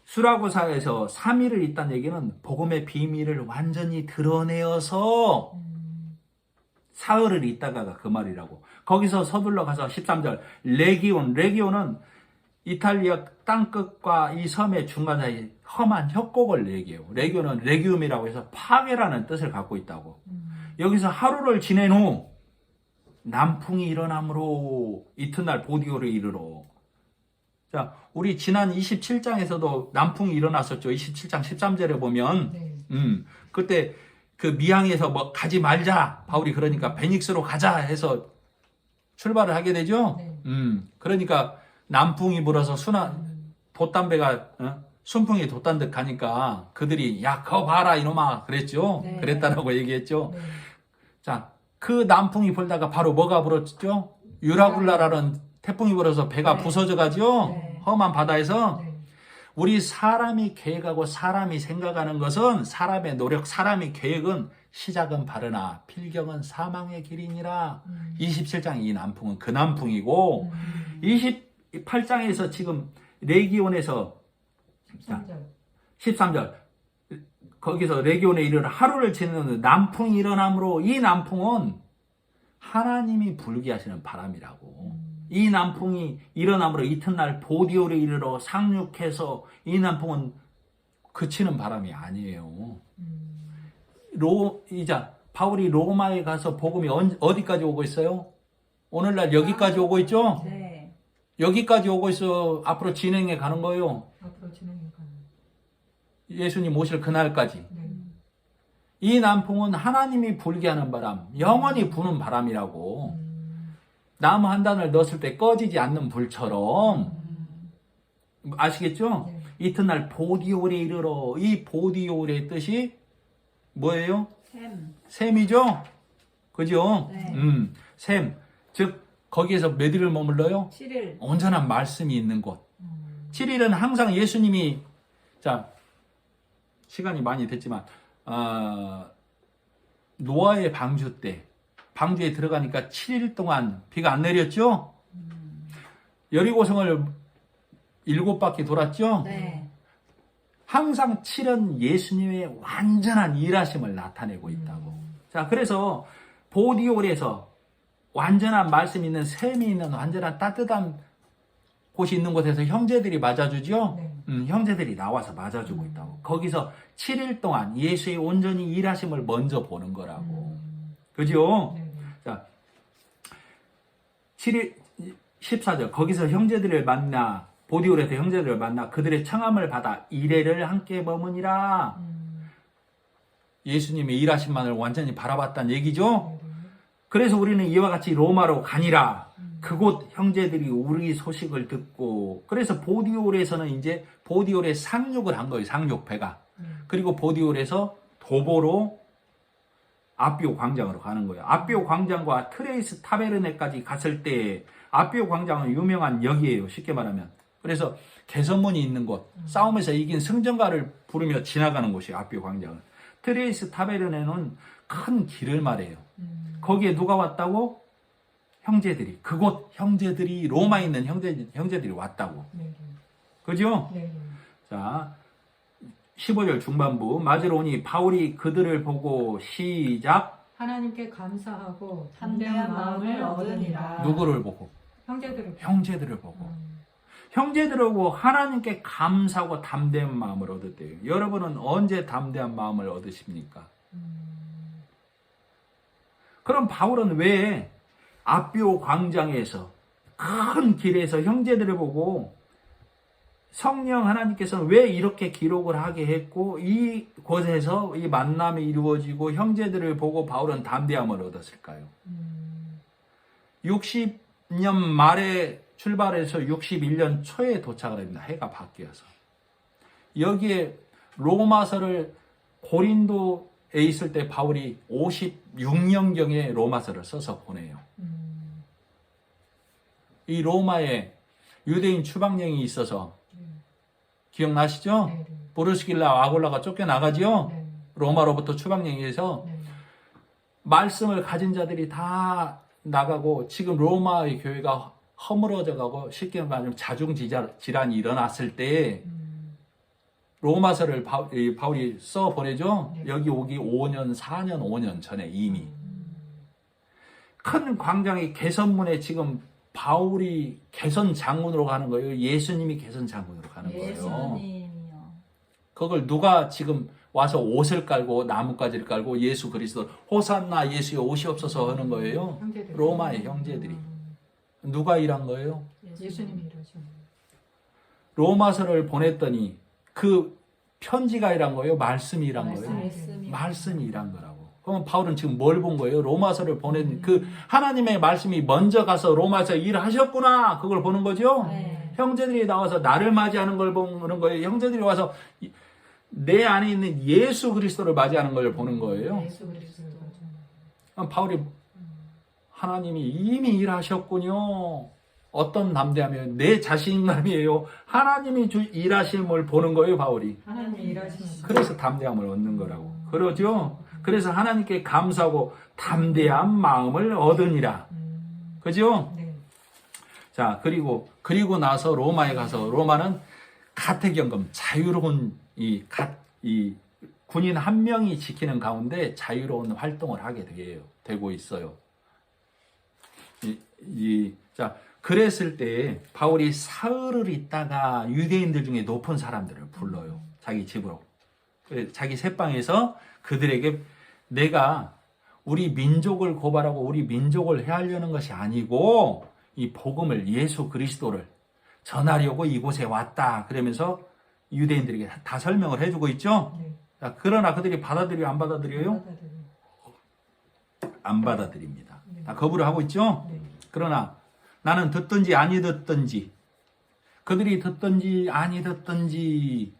수라구사에서 3일을 있다는 얘기는 복음의 비밀을 완전히 드러내어서 사흘을 있다가가 그 말이라고. 거기서 서둘러 가서 13절 레기온은 이탈리아 땅끝과 이 섬의 중간 사이 험한 협곡을 얘기해요. 레기온은 레기움이라고 해서 파괴라는 뜻을 갖고 있다고. 여기서 하루를 지낸 후 남풍이 일어남으로 이튿날 보디오를 이르러. 자, 우리 지난 27장에서도 남풍이 일어났었죠. 27장 13절에 보면 네. 그때 그 미항에서 뭐 가지 말자. 바울이 그러니까 베닉스로 가자 해서 출발을 하게 되죠. 네. 그러니까 남풍이 불어서 돛담배가 순풍이 돛단 듯 가니까 그들이 야, 거 봐라 이놈아 그랬죠. 네. 그랬다라고 얘기했죠. 네. 자, 그 남풍이 불다가 바로 뭐가 불었죠? 유라굴라라는 태풍이 불어서 배가 네. 부서져 가죠. 네. 험한 바다에서. 네. 우리 사람이 계획하고 사람이 생각하는 것은 사람의 노력, 사람의 계획은 시작은 바르나 필경은 사망의 길이니라. 27장 이 남풍은 그 남풍이고 28장에서 지금 레기온에서 13절. 13절 거기서 레기온에 이르러 하루를 지내는 남풍이 일어남으로 이 남풍은 하나님이 불게 하시는 바람이라고. 이 남풍이 일어남으로 이튿날 보디올에 이르러 상륙해서 이 남풍은 그치는 바람이 아니에요. 바울이 로마에 가서 복음이 어디까지 오고 있어요? 오늘날 여기까지 오고 있죠? 네. 여기까지 오고 있어. 앞으로 진행해 가는 거예요. 앞으로 진행해 가는. 예수님 오실 그날까지. 네. 이 남풍은 하나님이 불게 하는 바람, 영원히 부는 바람이라고. 나무 한 단을 넣었을 때 꺼지지 않는 불처럼. 아시겠죠? 네. 이튿날 보디올에 이르러. 이 보디올의 뜻이 뭐예요? 샘이죠? 그죠? 네. 샘. 즉 거기에서 몇 일을 머물러요? 7일. 온전한 말씀이 있는 곳. 7일은 항상 예수님이, 자, 시간이 많이 됐지만, 노아의 방주 때, 방주에 들어가니까 7일 동안 비가 안 내렸죠? 여리고성을 7바퀴 돌았죠? 네. 항상 7은 예수님의 완전한 일하심을 나타내고 있다고. 자, 그래서 보디올에서 완전한 말씀이 있는 샘이 있는 완전한 따뜻한 곳이 있는 곳에서 형제들이 맞아주죠? 네. 형제들이 나와서 맞아주고 있다고. 거기서 7일 동안 예수의 온전히 일하심을 먼저 보는 거라고. 그죠? 네. 자, 7일, 14절. 거기서 형제들을 만나, 보디올에서 형제들을 만나 그들의 청함을 받아 이레를 함께 머무니라. 예수님의 일하심만을 완전히 바라봤다는 얘기죠? 그래서 우리는 이와 같이 로마로 가니라. 그곳 형제들이 우리 소식을 듣고, 그래서 보디올에서는 이제 보디올에 상륙을 한 거예요. 상륙배가. 그리고 보디올에서 도보로 아비오 광장으로 가는 거예요. 아비오 광장과 트레이스 타베르네까지 갔을 때, 아비오 광장은 유명한 역이에요. 쉽게 말하면. 그래서 개선문이 있는 곳, 싸움에서 이긴 승전가를 부르며 지나가는 곳이에요. 아비오 광장은. 트레이스 타베르네는 큰 길을 말해요. 거기에 누가 왔다고? 형제들이. 그곳 형제들이, 로마에 있는 형제들이 왔다고. 네. 그죠? 네. 자, 15절 중반부. 맞으러 오니 바울이 그들을 보고 시작. 하나님께 감사하고 담대한 마음을 얻으니라. 누구를 보고? 형제들을 형제들을 보고. 형제들을 보고 하나님께 감사하고 담대한 마음을 얻었대요. 여러분은 언제 담대한 마음을 얻으십니까? 그럼 바울은 왜 아비오 광장에서 큰 길에서 형제들을 보고 성령 하나님께서는 왜 이렇게 기록을 하게 했고 이곳에서 이 만남이 이루어지고 형제들을 보고 바울은 담대함을 얻었을까요? 60년 말에 출발해서 61년 초에 도착을 합니다. 해가 바뀌어서. 여기에 로마서를 고린도에 있을 때 바울이 56년경에 로마서를 써서 보내요. 이 로마에 유대인 추방령이 있어서 기억나시죠? 네. 브루스길라 아굴라가 쫓겨나가지요. 네. 로마로부터 추방령에 의해서 네. 말씀을 가진 자들이 다 나가고 지금 로마의 교회가 허물어져 가고 쉽게 말하면 자중질환이 일어났을 때 로마서를 바울이 써 보내죠. 네. 여기 오기 5년, 4년, 5년 전에 이미 큰 광장의 개선문에 지금 바울이 개선 장군으로 가는 거예요. 예수님이 개선 장군으로 가는 거예요. 예수님이요. 그걸 누가 지금 와서 옷을 깔고 나뭇가지를 깔고 예수 그리스도 호산나 예수여 오시옵소서 하는 거예요. 형제들. 로마의 형제들이. 누가 일한 거예요? 예수님이 이러죠. 로마서를 보냈더니 그 편지가 일한 거예요? 말씀이 일한 거예요? 말씀이. 말씀이 일한 거라고. 그럼 바울은 지금 뭘 본 거예요? 로마서를 보낸 그 하나님의 말씀이 먼저 가서 로마서 일하셨구나. 그걸 보는 거죠? 네. 형제들이 나와서 나를 맞이하는 걸 보는 거예요. 형제들이 와서 내 안에 있는 예수 그리스도를 맞이하는 걸 보는 거예요. 예수 그리스도. 그럼 바울이 하나님이 이미 일하셨군요. 어떤 담대함이에요? 내 자신감이에요. 하나님이 일하심을 보는 거예요, 바울이. 하나님이 일하시는 그래서 담대함을 얻는 거라고. 그러죠? 그래서 하나님께 감사하고 담대한 마음을 얻으니라. 그죠? 네. 자, 그리고 나서 로마에 가서 로마는 가택연금, 자유로운 이 군인 한 명이 지키는 가운데 자유로운 활동을 하게 되고 있어요. 자, 그랬을 때 바울이 사흘을 있다가 유대인들 중에 높은 사람들을 불러요. 자기 집으로. 자기 새방에서 그들에게 내가 우리 민족을 고발하고 우리 민족을 해하려는 것이 아니고 이 복음을 예수 그리스도를 전하려고 이곳에 왔다. 그러면서 유대인들에게 다 설명을 해주고 있죠. 네. 자, 그러나 그들이 받아들여요? 안 받아들여요? 받아들여요. 안 받아들입니다. 네. 다 거부를 하고 있죠. 네. 그러나 나는 듣든지 아니 듣든지 그들이 듣든지 아니 듣든지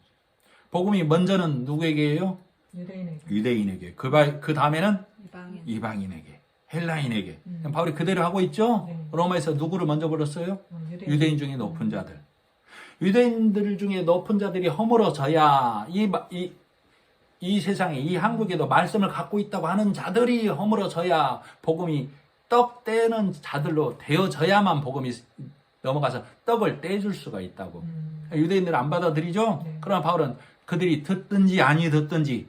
복음이 먼저는 누구에게요? 유대인에게. 유대인에게. 그 다음에는 이방인. 이방인에게, 헬라인에게. 바울이 그대로 하고 있죠. 네. 로마에서 누구를 먼저 불렀어요? 유대인 중에 높은 자들. 유대인들 중에 높은 자들이 허물어져야 이 세상에 이 한국에도 말씀을 갖고 있다고 하는 자들이 허물어져야 복음이 떡 떼는 자들로 되어져야만 복음이 넘어가서 떡을 떼줄 수가 있다고. 유대인들은 안 받아들이죠. 네. 그러나 바울은 그들이 듣든지 아니 듣든지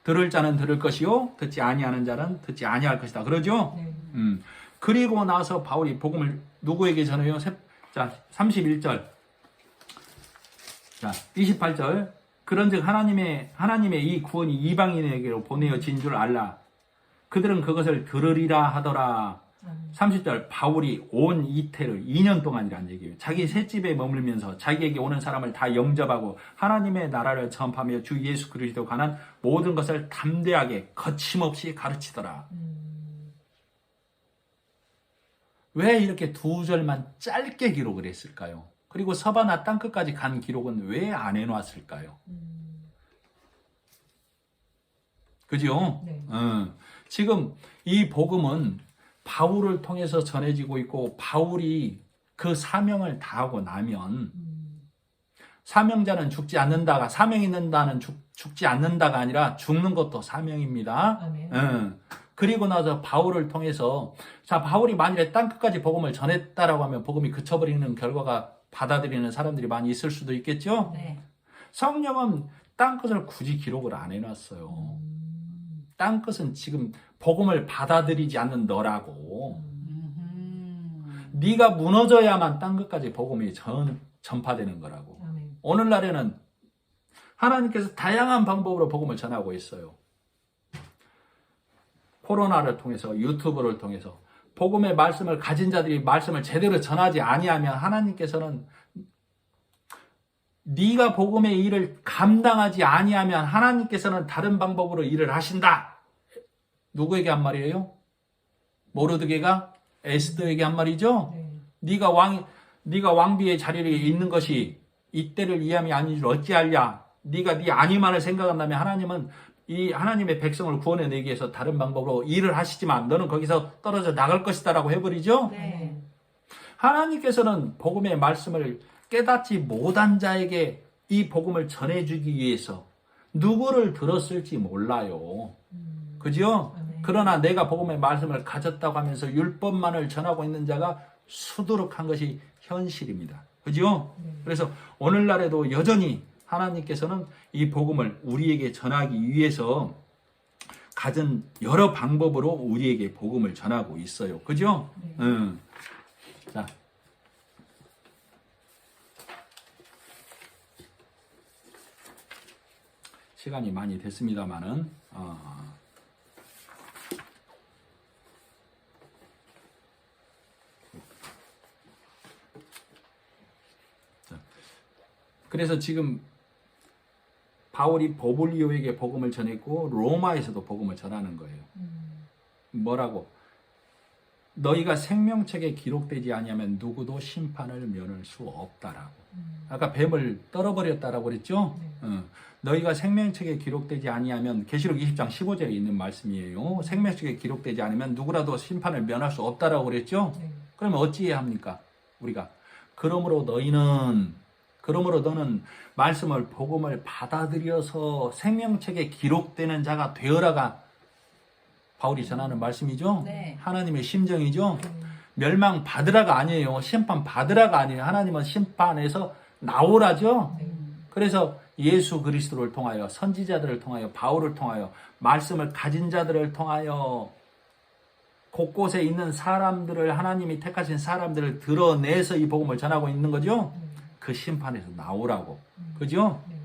들을 자는 들을 것이요 듣지 아니하는 자는 듣지 아니할 것이다. 그러죠. 네. 그리고 나서 바울이 복음을 누구에게 전해요? 자, 31절. 자, 28절. 그런즉 하나님의 이 구원이 이방인에게로 보내어진 줄 알라. 그들은 그것을 들으리라 하더라. 30절. 바울이 온 이태를 2년 동안이라는 얘기예요. 자기 셋집에 머물면서 자기에게 오는 사람을 다 영접하고 하나님의 나라를 전파하며 주 예수 그리스도 관한 모든 것을 담대하게 거침없이 가르치더라. 왜 이렇게 두 절만 짧게 기록을 했을까요? 그리고 서바나 땅끝까지 간 기록은 왜 안 해놨을까요? 그죠? 네. 지금 이 복음은 바울을 통해서 전해지고 있고 바울이 그 사명을 다하고 나면 사명자는 죽지 않는다가 사명 있는다는 죽지 않는다가 아니라 죽는 것도 사명입니다. 아멘. 그리고 나서 바울을 통해서 자 바울이 만일에 땅끝까지 복음을 전했다라고 하면 복음이 그쳐버리는 결과가 받아들이는 사람들이 많이 있을 수도 있겠죠. 네. 성령은 땅끝을 굳이 기록을 안 해놨어요. 땅끝은 지금 복음을 받아들이지 않는 너라고. 네가 무너져야만 땅끝까지 복음이 전파되는 거라고. 아멘. 오늘날에는 하나님께서 다양한 방법으로 복음을 전하고 있어요. 코로나를 통해서 유튜브를 통해서 복음의 말씀을 가진 자들이 말씀을 제대로 전하지 아니하면 하나님께서는 네가 복음의 일을 감당하지 아니하면 하나님께서는 다른 방법으로 일을 하신다. 누구에게 한 말이에요? 모르드게가 에스더에게 한 말이죠. 네. 네가 왕비의 자리에 있는 것이 이때를 위함이 아닌 줄 어찌하랴. 네가 네 안위만을 생각한다면 하나님은 이 하나님의 백성을 구원해내기 위해서 다른 방법으로 일을 하시지만 너는 거기서 떨어져 나갈 것이다라고 해버리죠. 네. 하나님께서는 복음의 말씀을 깨닫지 못한 자에게 이 복음을 전해주기 위해서 누구를 들었을지 몰라요. 그죠? 아멘. 그러나 내가 복음의 말씀을 가졌다고 하면서 율법만을 전하고 있는 자가 수두룩한 것이 현실입니다. 그죠? 네. 그래서 오늘날에도 여전히 하나님께서는 이 복음을 우리에게 전하기 위해서 가진 여러 방법으로 우리에게 복음을 전하고 있어요. 그죠? 네. 자. 시간이 많이 됐습니다만은, 그래서 지금 바울이 보블리오에게 복음을 전했고 로마에서도 복음을 전하는 거예요. 뭐라고? 너희가 생명책에 기록되지 아니하면 누구도 심판을 면할 수 없다라고. 아까 뱀을 떨어버렸다라고 그랬죠? 네. 너희가 생명책에 기록되지 아니하면 계시록 20장 15절에 있는 말씀이에요. 생명책에 기록되지 않으면 누구라도 심판을 면할 수 없다라고 그랬죠? 네. 그러면 어찌해야 합니까? 우리가 그러므로 너는 말씀을 복음을 받아들여서 생명책에 기록되는 자가 되어라가 바울이 전하는 말씀이죠. 네. 하나님의 심정이죠. 멸망 받으라가 아니에요. 심판 받으라가 아니에요. 하나님은 심판에서 나오라죠. 네. 그래서 예수 그리스도를 통하여 선지자들을 통하여 바울을 통하여 말씀을 가진 자들을 통하여 곳곳에 있는 사람들을 하나님이 택하신 사람들을 드러내서 이 복음을 전하고 있는 거죠. 그 심판에서 나오라고. 그죠? 네.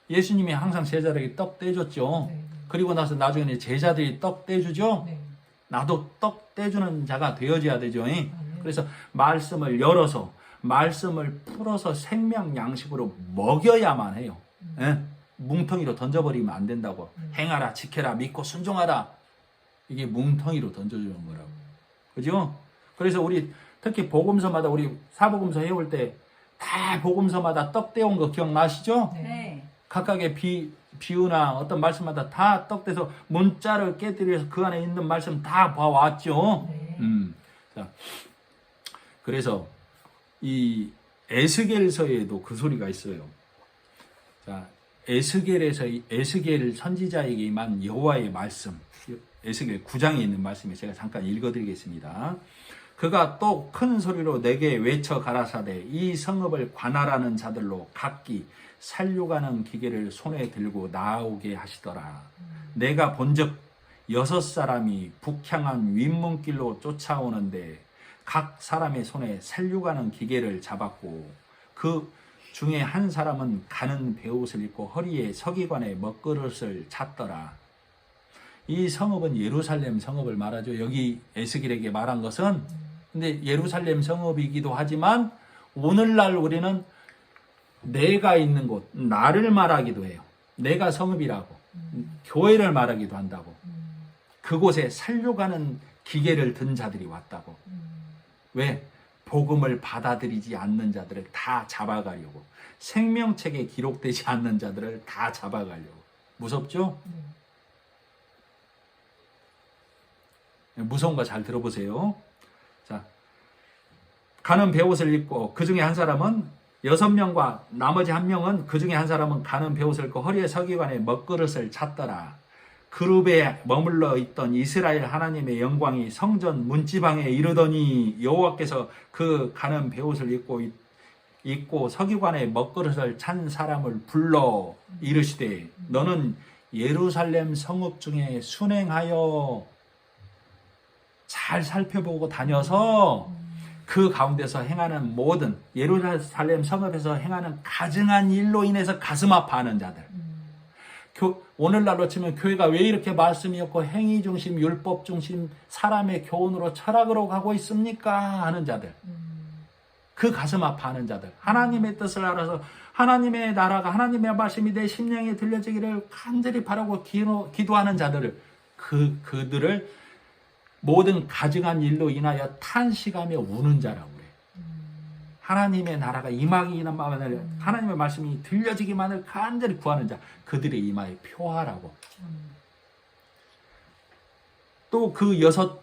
예수님이 항상 제자들에게 떡 떼줬죠. 네. 그리고 나서 나중에는 제자들이 떡 떼주죠. 네. 나도 떡 떼주는 자가 되어져야 되죠. 아멘. 그래서 말씀을 열어서 말씀을 풀어서 생명 양식으로 먹여야만 해요. 예? 뭉텅이로 던져버리면 안 된다고. 행하라, 지켜라, 믿고 순종하라. 이게 뭉텅이로 던져주는 거라고. 그죠? 그래서 우리 특히 복음서마다 우리 사복음서 해올 때 다 복음서마다 떡 떼온 거 기억나시죠? 네. 각각의 비유나 어떤 말씀마다 다 떡 떼서 문자를 깨뜨려서 그 안에 있는 말씀 다 봐왔죠. 네. 자, 그래서 이 에스겔서에도 그 소리가 있어요. 자, 에스겔 선지자에게 임한 여호와의 말씀, 에스겔 9장에 있는 말씀을 제가 잠깐 읽어드리겠습니다. 그가 또 큰 소리로 내게 외쳐 가라사대 이 성읍을 관할하는 자들로 각기 살려가는 기계를 손에 들고 나오게 하시더라. 내가 본즉 6사람이 북향한 윗문길로 쫓아오는데 각 사람의 손에 살려가는 기계를 잡았고 그 중에 한 사람은 가는 베옷을 입고 허리에 서기관의 먹그릇을 찼더라. 이 성읍은 예루살렘 성읍을 말하죠. 여기 에스겔에게 말한 것은 근데 예루살렘 성읍이기도 하지만 오늘날 우리는 내가 있는 곳, 나를 말하기도 해요. 내가 성읍이라고. 교회를 말하기도 한다고. 그곳에 살려가는 기계를 든 자들이 왔다고. 왜? 복음을 받아들이지 않는 자들을 다 잡아가려고. 생명책에 기록되지 않는 자들을 다 잡아가려고. 무섭죠? 무서운 거 잘 들어보세요. 자, 가는 베옷을 입고 그 중에 한 사람은 6명과 나머지 1명은 그 중에 한 사람은 가는 베옷을 입고 허리에 서기관의 먹그릇을 찼더라. 그룹에 머물러 있던 이스라엘 하나님의 영광이 성전 문지방에 이르더니 여호와께서 그 가는 베옷을 입고 서기관의 먹그릇을 찬 사람을 불러 이르시되 너는 예루살렘 성읍 중에 순행하여 잘 살펴보고 다녀서 그 가운데서 행하는 모든 예루살렘 성읍에서 행하는 가증한 일로 인해서 가슴 아파하는 자들. 오늘날로 치면 교회가 왜 이렇게 말씀이 없고 행위 중심, 율법 중심, 사람의 교훈으로 철학으로 가고 있습니까? 하는 자들. 그 가슴 아파하는 자들. 하나님의 뜻을 알아서 하나님의 나라가 하나님의 말씀이 내 심령에 들려지기를 간절히 바라고 기도하는 자들을 그들을 모든 가증한 일로 인하여 탄식하며 우는 자라고 그래. 하나님의 나라가 임하기만을 하나님의 말씀이 들려지기만을 간절히 구하는 자 그들의 이마에 표하라고. 또 그 6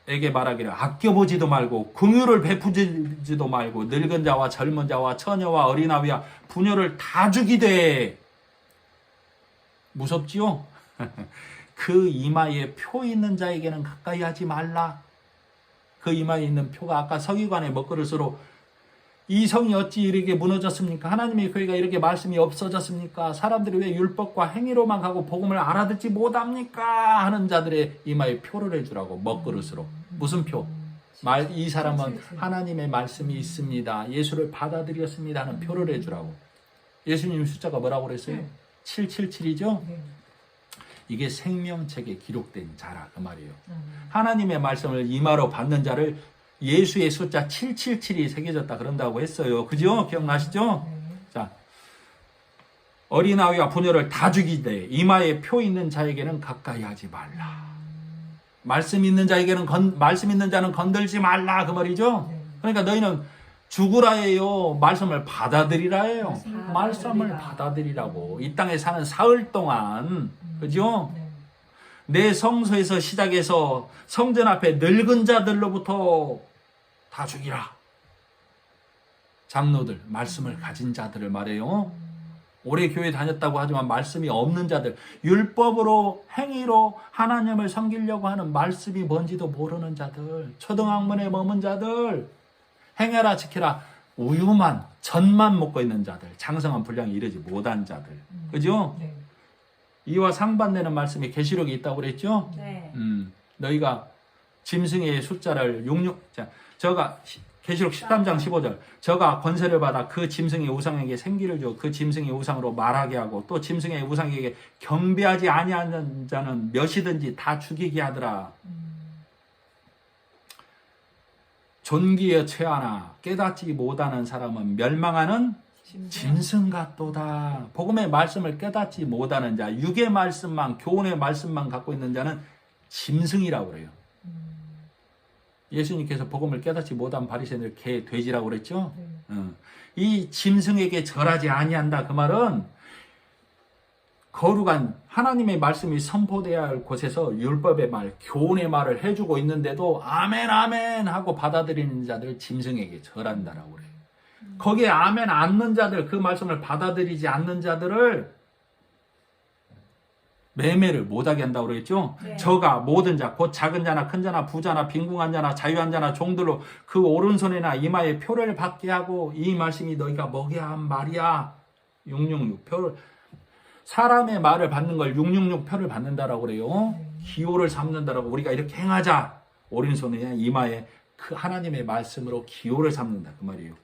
에게 말하기를 아껴보지도 말고 긍휼을 베푸지도 말고 늙은 자와 젊은 자와 처녀와 어린아이와 부녀를 다 죽이되. 무섭지요? 그 이마에 표 있는 자에게는 가까이 하지 말라. 그 이마에 있는 표가 아까 서기관의 먹그릇으로 이 성이 어찌 이렇게 무너졌습니까? 하나님의 교회가 이렇게 말씀이 없어졌습니까? 사람들이 왜 율법과 행위로만 가고 복음을 알아듣지 못합니까? 하는 자들의 이마에 표를 해주라고. 먹그릇으로. 무슨 표? 이 사람은 하나님의 말씀이 있습니다. 예수를 받아들였습니다 하는 표를 해주라고. 예수님 숫자가 뭐라고 그랬어요? 777이죠? 이게 생명책에 기록된 자라 그 말이에요. 하나님의 말씀을 이마로 받는 자를 예수의 숫자 777이 새겨졌다 그런다고 했어요. 그죠? 기억나시죠? 자, 어린아이와 부녀를 다 죽이되 이마에 표 있는 자에게는 가까이 하지 말라. 말씀 있는 자에게는 말씀 있는 자는 건들지 말라 그 말이죠. 그러니까 너희는 죽으라예요. 말씀을 받아들이라예요. 말씀을 받아들이라고. 이 땅에 사는 사흘 동안, 그죠? 내 성소에서 시작해서 성전 앞에 늙은 자들로부터 다 죽이라. 장로들, 말씀을 가진 자들을 말해요. 오래 교회 다녔다고 하지만 말씀이 없는 자들, 율법으로 행위로 하나님을 섬기려고 하는 말씀이 뭔지도 모르는 자들, 초등학문에 머문 자들, 행해라 지켜라 우유만 전만 먹고 있는 자들, 장성한 분량에 이르지 못한 자들, 그죠? 네. 이와 상반되는 말씀이 계시록에 있다고 그랬죠? 네. 너희가 짐승의 숫자를 66, 자, 저가 계시록 13장 15절, 저가 권세를 받아 그 짐승의 우상에게 생기를 줘 그 짐승의 우상으로 말하게 하고 또 짐승의 우상에게 경배하지 아니하는 자는 몇이든지 다 죽이게 하더라. 존귀에 취하나 깨닫지 못하는 사람은 멸망하는 짐승 같도다. 복음의 말씀을 깨닫지 못하는 자, 육의 말씀만, 교훈의 말씀만 갖고 있는 자는 짐승이라고 그래요. 예수님께서 복음을 깨닫지 못한 바리새인을 개, 돼지라고 그랬죠? 이 짐승에게 절하지 아니한다. 그 말은 거룩한 하나님의 말씀이 선포되어야 할 곳에서 율법의 말, 교훈의 말을 해주고 있는데도 아멘 아멘 하고 받아들이는 자들 짐승에게 절한다라고 그래요. 거기에 아멘 않는 자들, 그 말씀을 받아들이지 않는 자들을 매매를 못하게 한다고 그랬죠. 네. 저가 모든 자, 곧 작은 자나 큰 자나 부자나 빈궁한 자나 자유한 자나 종들로 그 오른손이나 이마에 표를 받게 하고 이 말씀이 너희가 먹여야 한 말이야. 666 표를, 사람의 말을 받는 걸 666 표를 받는다라고 그래요. 기호를 삼는다라고. 우리가 이렇게 행하자. 오른손이나 이마에 그 하나님의 말씀으로 기호를 삼는다 그 말이에요.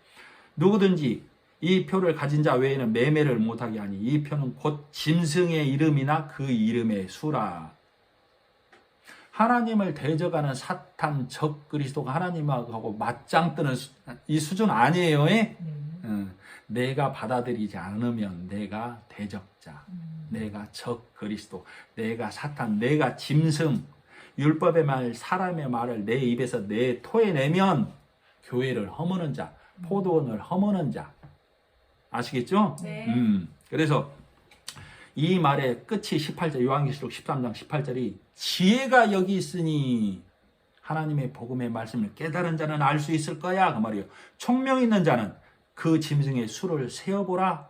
누구든지 이 표를 가진 자 외에는 매매를 못하게 하니 이 표는 곧 짐승의 이름이나 그 이름의 수라. 하나님을 대적하는 사탄 적 그리스도가 하나님하고 맞짱 뜨는 이 수준 아니에요. 내가 받아들이지 않으면 내가 대적자, 내가 적 그리스도, 내가 사탄, 내가 짐승, 율법의 말, 사람의 말을 내 입에서 내 토해내면 교회를 허무는 자, 포도원을 허무는 자. 아시겠죠? 네. 그래서 이 말의 끝이 18절, 요한계시록 13장 18절이 지혜가 여기 있으니 하나님의 복음의 말씀을 깨달은 자는 알 수 있을 거야 그 말이에요. 총명 있는 자는 그 짐승의 수를 세어보라.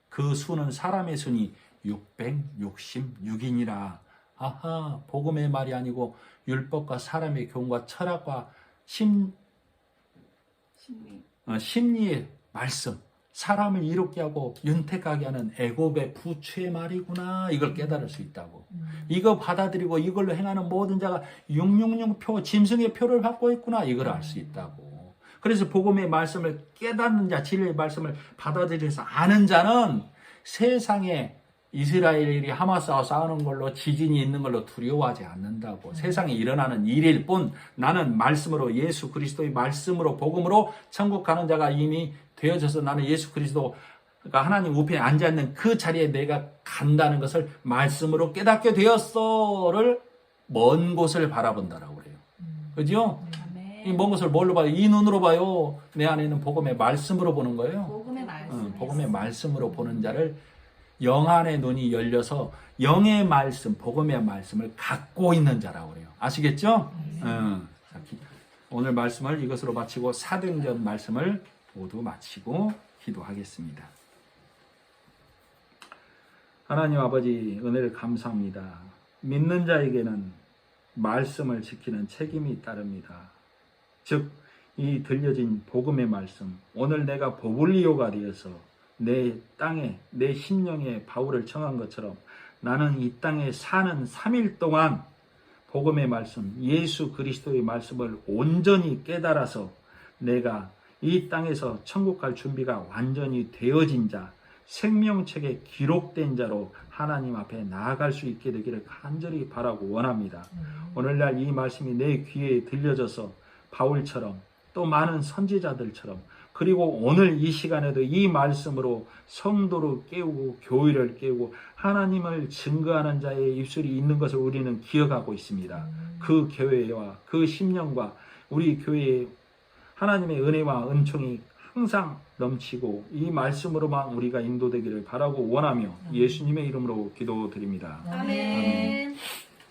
그 수는 사람의 수니 666이니라. 아하, 복음의 말이 아니고 율법과 사람의 교훈과 철학과 심리의 말씀, 사람을 이롭게 하고 윤택하게 하는 애굽의 부추의 말이구나. 이걸 깨달을 수 있다고. 이거 받아들이고 이걸로 행하는 모든 자가 666표, 짐승의 표를 받고 있구나. 이걸 알 수 있다고. 그래서 복음의 말씀을 깨닫는 자, 진리의 말씀을 받아들여서 아는 자는 세상에 이스라엘이 하마스와 싸우는 걸로, 지진이 있는 걸로 두려워하지 않는다고. 세상에 일어나는 일일 뿐 나는 말씀으로, 예수 그리스도의 말씀으로, 복음으로 천국 가는 자가 이미 되어져서 나는 예수 그리스도가 하나님 우편에 앉아있는 그 자리에 내가 간다는 것을 말씀으로 깨닫게 되었어를 먼 곳을 바라본다라고 그래요. 그죠? 이 먼 곳을 뭘로 봐요? 이 눈으로 봐요. 내 안에 있는 복음의 말씀으로 보는 거예요. 복음의 말씀. 복음의 말씀으로 보는 자를 영안의 눈이 열려서 영의 말씀, 복음의 말씀을 갖고 있는 자라고 그래요. 아시겠죠? 자, 오늘 말씀을 이것으로 마치고 사도행전 말씀을 모두 마치고 기도하겠습니다. 하나님 아버지, 은혜를 감사합니다. 믿는 자에게는 말씀을 지키는 책임이 따릅니다. 즉, 이 들려진 복음의 말씀, 오늘 내가 보블리오가 되어서 내 땅에, 내 심령에 바울을 청한 것처럼 나는 이 땅에 사는 3일 동안 복음의 말씀, 예수 그리스도의 말씀을 온전히 깨달아서 내가 이 땅에서 천국 갈 준비가 완전히 되어진 자, 생명책에 기록된 자로 하나님 앞에 나아갈 수 있게 되기를 간절히 바라고 원합니다. 오늘날 이 말씀이 내 귀에 들려져서 바울처럼 또 많은 선지자들처럼 그리고 오늘 이 시간에도 이 말씀으로 성도를 깨우고 교회를 깨우고 하나님을 증거하는 자의 입술이 있는 것을 우리는 기억하고 있습니다. 그 교회와 그 심령과 우리 교회에 하나님의 은혜와 은총이 항상 넘치고 이 말씀으로만 우리가 인도되기를 바라고 원하며 예수님의 이름으로 기도드립니다. 아멘.